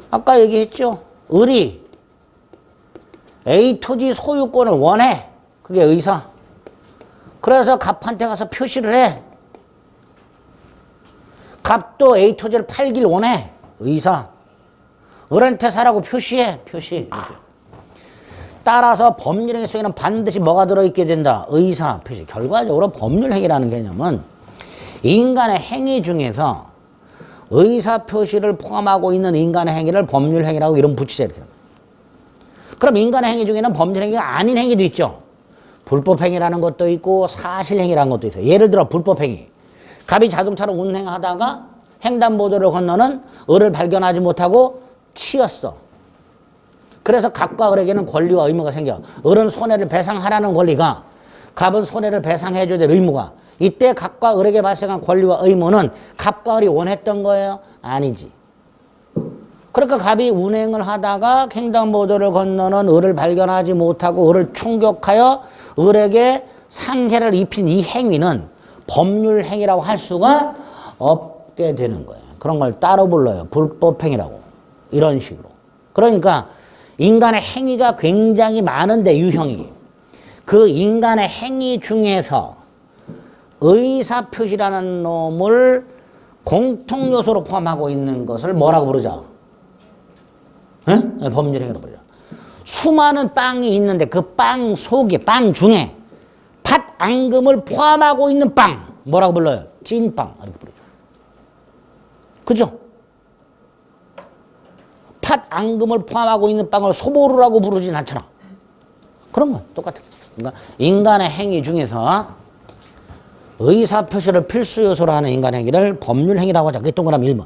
아까 얘기했죠? 의리. A 토지 소유권을 원해. 그게 의사. 그래서 갑한테 가서 표시를 해. 갑도 A 토지를 팔길 원해. 의사. 을한테 사라고 표시해. 표시. 따라서 법률행위 속에는 반드시 뭐가 들어있게 된다. 의사 표시. 결과적으로 법률행위라는 개념은 인간의 행위 중에서 의사 표시를 포함하고 있는 인간의 행위를 법률행위라고 이름 붙이자. 이렇게. 그럼 인간의 행위 중에는 법률행위가 아닌 행위도 있죠. 불법행위라는 것도 있고 사실행위라는 것도 있어요. 예를 들어 불법행위. 갑이 자동차로 운행하다가 횡단보도를 건너는 을을 발견하지 못하고 치였어. 그래서 갑과 을에게는 권리와 의무가 생겨. 을은 손해를 배상하라는 권리가, 갑은 손해를 배상해줘야 될 의무가. 이때 갑과 을에게 발생한 권리와 의무는 갑과 을이 원했던 거예요? 아니지. 그러니까 갑이 운행을 하다가 횡단보도를 건너는 을을 발견하지 못하고 을을 충격하여 을에게 상해를 입힌 이 행위는 법률행위라고 할 수가 없게 되는 거예요. 그런 걸 따로 불러요. 불법행위라고. 이런 식으로. 그러니까 인간의 행위가 굉장히 많은데 유형이. 그 인간의 행위 중에서 의사표시라는 놈을 공통요소로 포함하고 있는 것을 뭐라고 부르죠? 네? 법률행위로 부르죠. 수많은 빵이 있는데 그 빵 속에, 빵 중에 팥 앙금을 포함하고 있는 빵 뭐라고 불러요? 찐빵 이렇게 부르죠. 그죠? 팥 앙금을 포함하고 있는 빵을 소보루라고 부르진 않잖아. 그런 건 똑같아. 그러니까 인간의 행위 중에서 의사표시를 필수 요소로 하는 인간의 행위를 법률행위라고 하죠. 그게 동그라미 1번.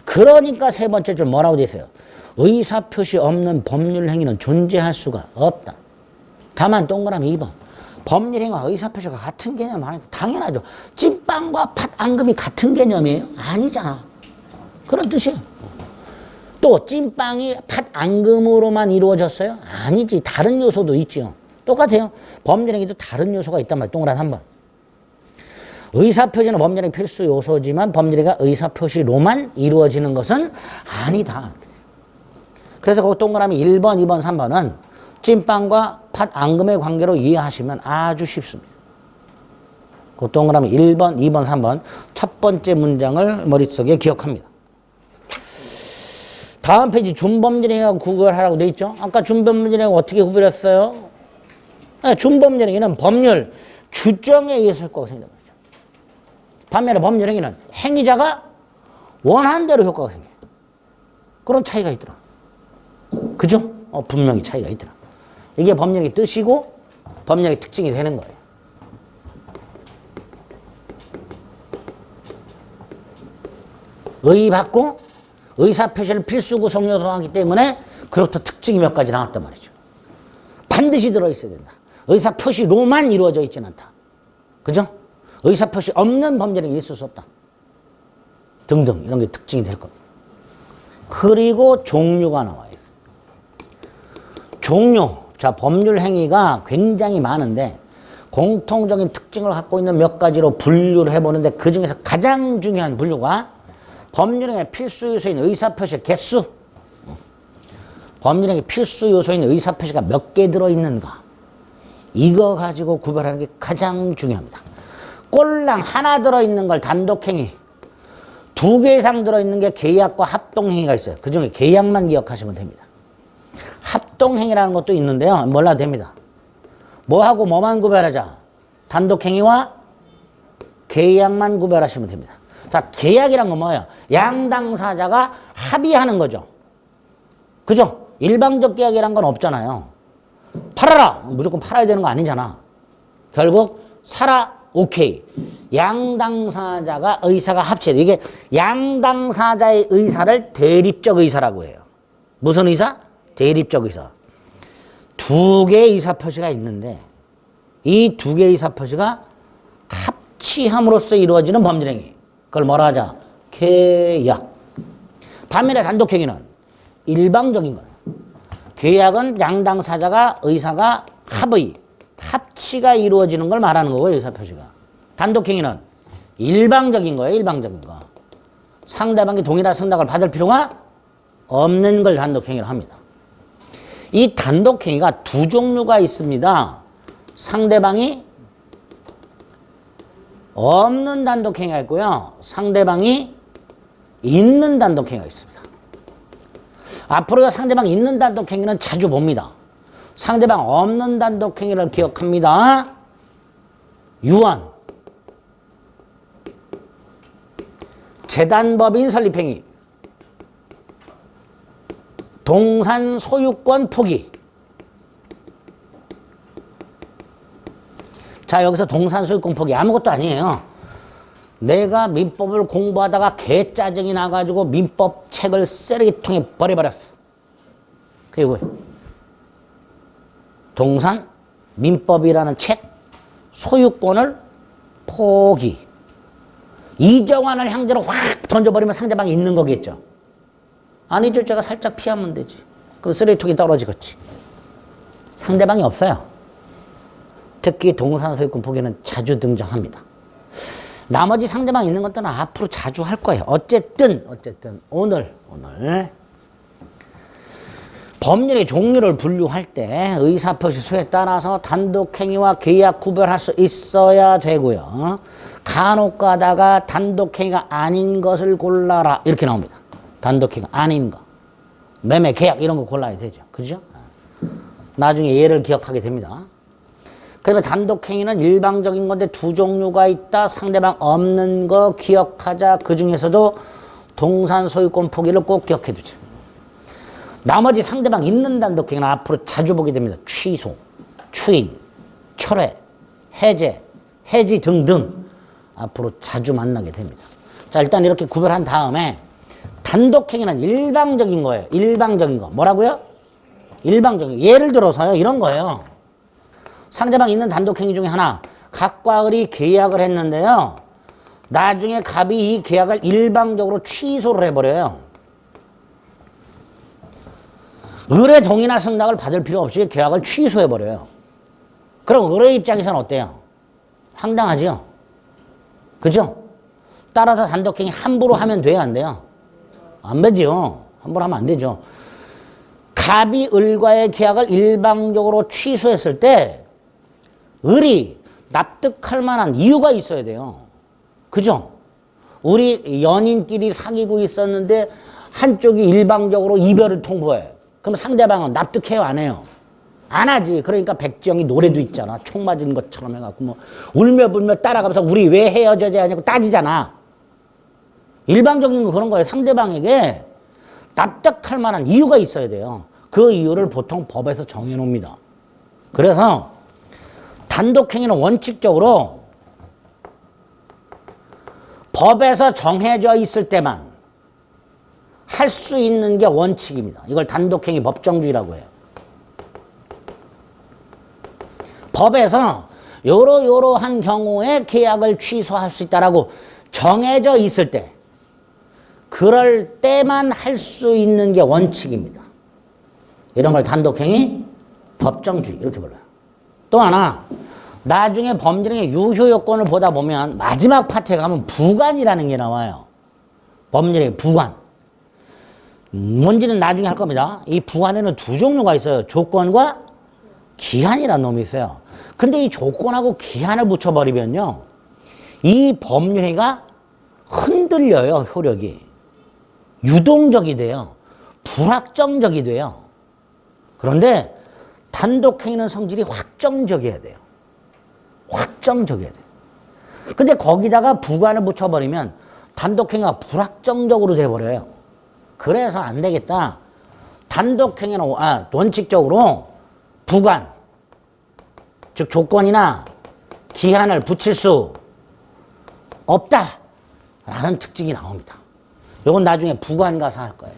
그러니까 세 번째 줄 뭐라고 돼 있어요? 의사표시 없는 법률행위는 존재할 수가 없다. 다만 동그라미 2번. 법률행위와 의사표시가 같은 개념 아니다. 당연하죠. 찐빵과 팥 앙금이 같은 개념이에요? 아니잖아. 그런 뜻이에요. 또 찐빵이 팥 앙금으로만 이루어졌어요? 아니지. 다른 요소도 있죠. 똑같아요. 법률행위도 다른 요소가 있단 말이에요. 동그라미 3번. 의사표시는 법률행위 필수 요소지만 법률행위가 의사표시로만 이루어지는 것은 아니다. 그래서 그 동그라미 1번, 2번, 3번은 찐빵과 팥 앙금의 관계로 이해하시면 아주 쉽습니다. 그 동그라미 1번, 2번, 3번 첫 번째 문장을 머릿속에 기억합니다. 다음 페이지 준법률행위하고 구별하라고 돼 있죠. 아까 준법률행위 어떻게 구별했어요? 네, 준법률행위는 법률 규정에 의해서 효과가 생깁니다. 반면에 법률행위는 행위자가 원한 대로 효과가 생겨요. 그런 차이가 있더라. 그죠? 분명히 차이가 있더라. 이게 법률의 뜻이고 법률의 특징이 되는 거예요. 의의받고 의사표시를 필수 구성 요소로 하기 때문에 그로부터 특징이 몇 가지 나왔단 말이죠. 반드시 들어있어야 된다. 의사표시로만 이루어져 있지는 않다. 그죠? 의사표시 없는 법률행위 있을 수 없다. 등등 이런 게 특징이 될 겁니다. 그리고 종류가 나와 있어요. 종류. 자, 법률행위가 굉장히 많은데 공통적인 특징을 갖고 있는 몇 가지로 분류를 해보는데 그 중에서 가장 중요한 분류가 법률행위 필수 요소인 의사표시 개수. 법률행위 필수 요소인 의사표시가 몇 개 들어있는가. 이거 가지고 구별하는 게 가장 중요합니다. 꼴랑 하나 들어있는 걸 단독행위, 2개 이상 들어있는 게 계약과 합동행위가 있어요. 그 중에 계약만 기억하시면 됩니다. 합동행위라는 것도 있는데요. 몰라도 됩니다. 뭐하고 뭐만 구별하자? 단독행위와 계약만 구별하시면 됩니다. 자, 계약이란 건 뭐예요? 양당사자가 합의하는 거죠. 그죠? 일방적 계약이란 건 없잖아요. 팔아라! 무조건 팔아야 되는 거 아니잖아. 결국 사라, 오케이. 양당사자가 의사가 합쳐야 돼. 이게 양당사자의 의사를 대립적 의사라고 해요. 무슨 의사? 대립적 의사. 두 개의 의사표시가 있는데 이 두 개의 의사표시가 합치함으로써 이루어지는 법률행위. 그걸 뭐라 하자? 계약. 반면에 단독행위는 일방적인 거예요. 계약은 양당사자가 의사가 합의, 합치가 이루어지는 걸 말하는 거고요. 의사표시가. 단독행위는 일방적인 거예요. 일방적인 거. 상대방이 동일한 승낙을 받을 필요가 없는 걸 단독행위로 합니다. 이 단독행위가 두 종류가 있습니다. 상대방이 없는 단독행위가 있고요. 상대방이 있는 단독행위가 있습니다. 앞으로 상대방이 있는 단독행위는 자주 봅니다. 상대방 없는 단독행위를 기억합니다. 유언, 재단법인 설립행위, 동산 소유권 포기. 자, 여기서 동산 소유권 포기 아무것도 아니에요. 내가 민법을 공부하다가 개짜증이 나가지고 민법 책을 쓰레기통에 버려버렸어. 그게 뭐예요? 동산 민법이라는 책 소유권을 포기. 이정환을 향제로 확 던져버리면 상대방이 있는 거겠죠. 아니죠. 제가 살짝 피하면 되지. 그럼 쓰레기통이 떨어지겠지. 상대방이 없어요. 특히 동산 소유권 포기는 자주 등장합니다. 나머지 상대방 있는 것들은 앞으로 자주 할 거예요. 어쨌든 오늘 법률의 종류를 분류할 때 의사표시 수에 따라서 단독행위와 계약 구별할 수 있어야 되고요. 간혹 가다가 단독행위가 아닌 것을 골라라 이렇게 나옵니다. 단독행위가 아닌 거. 매매, 계약 이런 거 골라야 되죠. 그죠? 나중에 예를 기억하게 됩니다. 그러면 단독행위는 일방적인 건데 두 종류가 있다. 상대방 없는 거 기억하자. 그 중에서도 동산 소유권 포기를 꼭 기억해 두죠. 나머지 상대방 있는 단독행위는 앞으로 자주 보게 됩니다. 취소, 추인, 철회, 해제, 해지 등등 앞으로 자주 만나게 됩니다. 자, 일단 이렇게 구별한 다음에 단독행위는 일방적인 거예요. 일방적인 거. 뭐라고요? 일방적인 거. 예를 들어서요. 이런 거예요. 상대방 있는 단독행위 중에 하나. 갑과 을이 계약을 했는데요. 나중에 갑이 이 계약을 일방적으로 취소를 해버려요. 을의 동의나 승낙을 받을 필요 없이 계약을 취소해버려요. 그럼 을의 입장에서는 어때요? 황당하죠? 그죠? 따라서 단독행위 함부로 하면 돼요? 안 돼요? 안 되죠. 함부로 하면 안 되죠. 갑이 을과의 계약을 일방적으로 취소했을 때 을이 납득할 만한 이유가 있어야 돼요. 그죠? 우리 연인끼리 사귀고 있었는데 한쪽이 일방적으로 이별을 통보해. 그럼 상대방은 납득해요? 안 해요? 안 하지. 그러니까 백지영이 노래도 있잖아. 총 맞은 것처럼 해갖고 뭐 울며 불며 따라가면서 우리 왜 헤어져야 하냐고 따지잖아. 일방적인 거 그런 거예요. 상대방에게 납득할 만한 이유가 있어야 돼요. 그 이유를 보통 법에서 정해놓습니다. 그래서 단독행위는 원칙적으로 법에서 정해져 있을 때만 할 수 있는 게 원칙입니다. 이걸 단독행위 법정주의라고 해요. 법에서 요러요러한 경우에 계약을 취소할 수 있다라고 정해져 있을 때 그럴 때만 할 수 있는 게 원칙입니다. 이런 걸 단독행위 법정주의 이렇게 불러요. 또 하나 나중에 법률의 유효 요건을 보다 보면 마지막 파트에 가면 부관이라는 게 나와요. 법률의 부관. 뭔지는 나중에 할 겁니다. 이 부관에는 두 종류가 있어요. 조건과 기한이라는 놈이 있어요. 근데 이 조건하고 기한을 붙여버리면요. 이 법률행위가 흔들려요. 효력이. 유동적이 돼요. 불확정적이 돼요. 그런데 단독행위는 성질이 확정적이어야 돼요. 확정적이어야 돼요. 근데 거기다가 부관을 붙여버리면 단독행위가 불확정적으로 돼버려요. 그래서 안 되겠다. 단독행위는 원칙적으로 부관, 즉 조건이나 기한을 붙일 수 없다라는 특징이 나옵니다. 이건 나중에 부관 가서 할 거예요.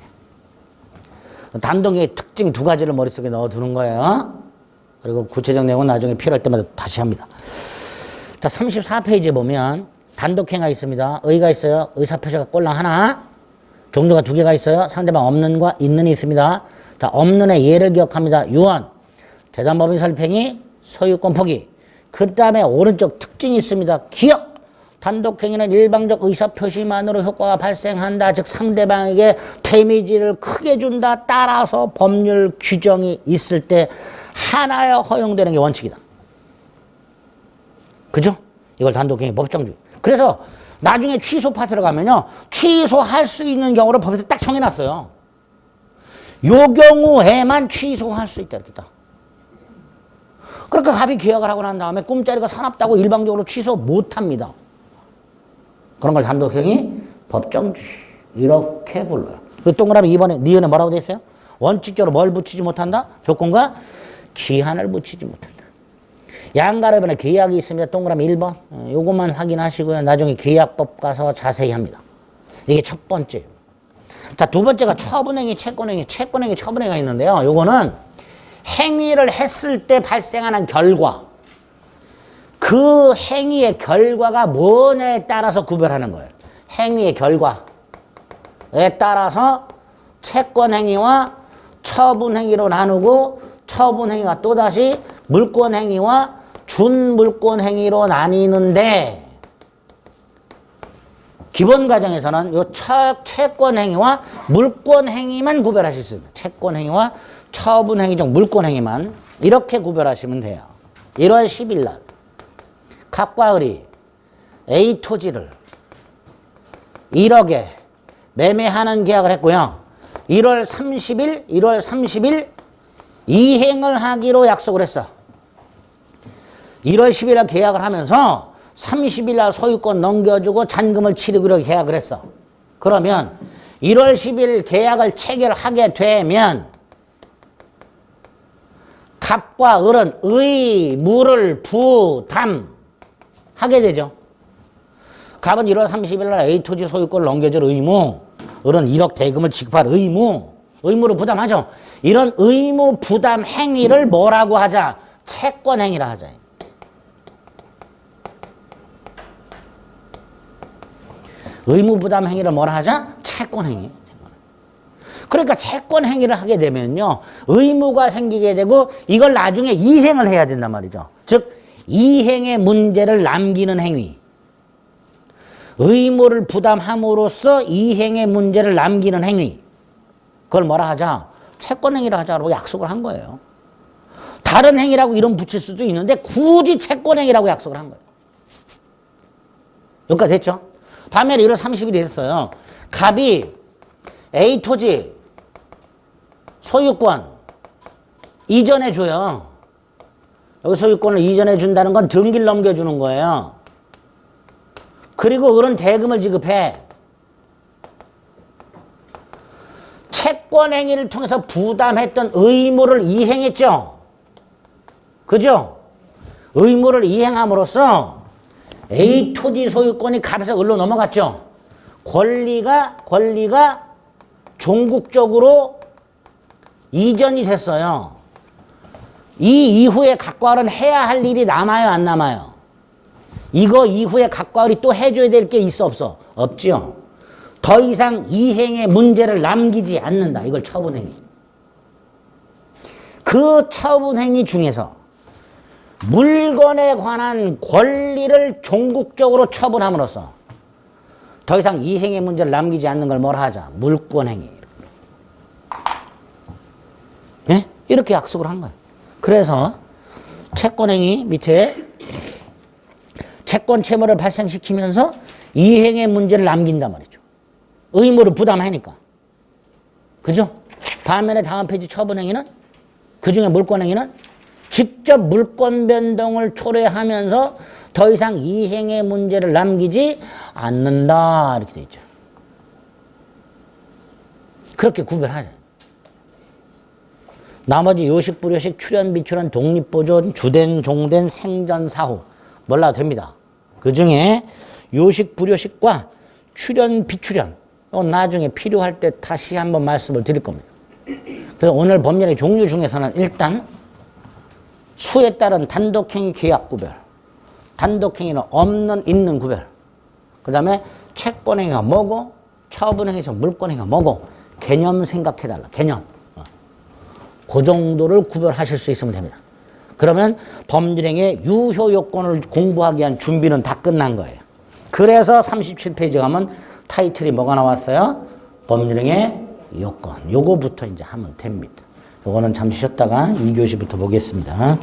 단독의 특징 두 가지를 머릿속에 넣어두는 거예요. 그리고 구체적 내용은 나중에 필요할 때마다 다시 합니다. 자, 34페이지에 보면 단독행위가 있습니다. 의가 있어요. 의사표시가 꼴랑 하나. 종류가 두 개가 있어요. 상대방 없는과 있는이 있습니다. 자, 없는의 예를 기억합니다. 유언, 재산법인 설팽이, 소유권 포기. 그 다음에 오른쪽 특징이 있습니다. 기억. 단독행위는 일방적 의사표시만으로 효과가 발생한다. 즉 상대방에게 데미지를 크게 준다. 따라서 법률 규정이 있을 때 하나여 허용되는 게 원칙이다. 그죠? 이걸 단독행위 법정주의. 그래서 나중에 취소 파트로 가면요. 취소할 수 있는 경우를 법에서 딱 정해놨어요. 요 경우에만 취소할 수 있다. 이렇게 딱. 그러니까 갑이 계약을 하고 난 다음에 꿈자리가 사납다고 일방적으로 취소 못합니다. 그런 걸 단독행위 법정주의 이렇게 불러요. 그 동그라미 2번에 니은에 뭐라고 돼 있어요? 원칙적으로 뭘 붙이지 못한다? 조건과 기한을 붙이지 못한다. 양가로변에 계약이 있습니다. 동그라미 1번. 요것만 확인하시고요. 나중에 계약법 가서 자세히 합니다. 이게 첫 번째. 자, 두 번째가 처분행위, 채권행위, 처분행위가 있는데요. 요거는 행위를 했을 때 발생하는 결과. 그 행위의 결과가 뭐냐에 따라서 구별하는 거예요. 행위의 결과에 따라서 채권행위와 처분행위로 나누고 처분행위가 또다시 물권행위와 준물권행위로 나뉘는데 기본 과정에서는 요 채권행위와 물권행위만 구별하실 수 있습니다. 채권행위와 처분행위 중 물권행위만 이렇게 구별하시면 돼요. 1월 10일 날 갑과 을이 A 토지를 1억에 매매하는 계약을 했고요. 1월 30일 이행을 하기로 약속을 했어. 1월 10일 날 계약을 하면서 30일 날 소유권 넘겨주고 잔금을 치르기로 계약을 했어. 그러면 1월 10일 계약을 체결하게 되면 갑과 을은 의무를 부담하게 되죠. 갑은 1월 30일 날 A 토지 소유권을 넘겨줄 의무, 을은 1억 대금을 지급할 의무를 부담하죠. 이런 의무 부담 행위를 뭐라고 하자? 채권 행위라 하자. 의무 부담 행위를 뭐라 하자? 채권 행위. 그러니까 채권 행위를 하게 되면요. 의무가 생기게 되고 이걸 나중에 이행을 해야 된단 말이죠. 즉 이행의 문제를 남기는 행위. 의무를 부담함으로써 이행의 문제를 남기는 행위. 그걸 뭐라 하자? 채권행위라 하자라고 약속을 한 거예요. 다른 행위라고 이름 붙일 수도 있는데 굳이 채권행위라고 약속을 한 거예요. 여기까지 됐죠? 반면에 1월 30일이 됐어요. 갑이 A 토지 소유권 이전해 줘요. 여기 소유권을 이전해 준다는 건 등기를 넘겨주는 거예요. 그리고 을은 대금을 지급해. 채권 행위를 통해서 부담했던 의무를 이행했죠. 그죠? 의무를 이행함으로써 A 토지 소유권이 갑에서 을로 넘어갔죠. 권리가 종국적으로 이전이 됐어요. 이 이후에 갑과 을은 해야 할 일이 남아요, 안 남아요? 이거 이후에 갑과 을이 또 해줘야 될 게 있어, 없어? 없죠. 더 이상 이행의 문제를 남기지 않는다. 이걸 처분행위. 그 처분행위 중에서 물건에 관한 권리를 종국적으로 처분함으로써 더 이상 이행의 문제를 남기지 않는 걸 뭐라 하자? 물권행위. 네? 이렇게 약속을 한 거예요. 그래서 채권행위 밑에 채권 채무를 발생시키면서 이행의 문제를 남긴단 말이죠. 의무를 부담하니까. 그죠? 반면에 다음 페이지 처분행위는 그중에 물권행위는 직접 물권 변동을 초래하면서 더 이상 이행의 문제를 남기지 않는다. 이렇게 돼 있죠. 그렇게 구별하죠. 나머지 요식, 불요식, 출연, 비출연, 독립보존, 주된, 종된, 생전, 사후 몰라도 됩니다. 그 중에 요식, 불요식과 출연, 비출연 나중에 필요할 때 다시 한번 말씀을 드릴 겁니다. 그래서 오늘 법률의 종류 중에서는 일단 수에 따른 단독행위 계약 구별, 단독행위는 없는 있는 구별, 그 다음에 채권행위가 뭐고 처분행위에서 물권행위가 뭐고 개념 생각해달라. 개념. 그 정도를 구별하실 수 있으면 됩니다. 그러면 법률행위의 유효 요건을 공부하기 위한 준비는 다 끝난 거예요. 그래서 37페이지 가면 타이틀이 뭐가 나왔어요? 법률행위의 요건. 요거부터 이제 하면 됩니다. 요거는 잠시 쉬었다가 2교시부터 보겠습니다.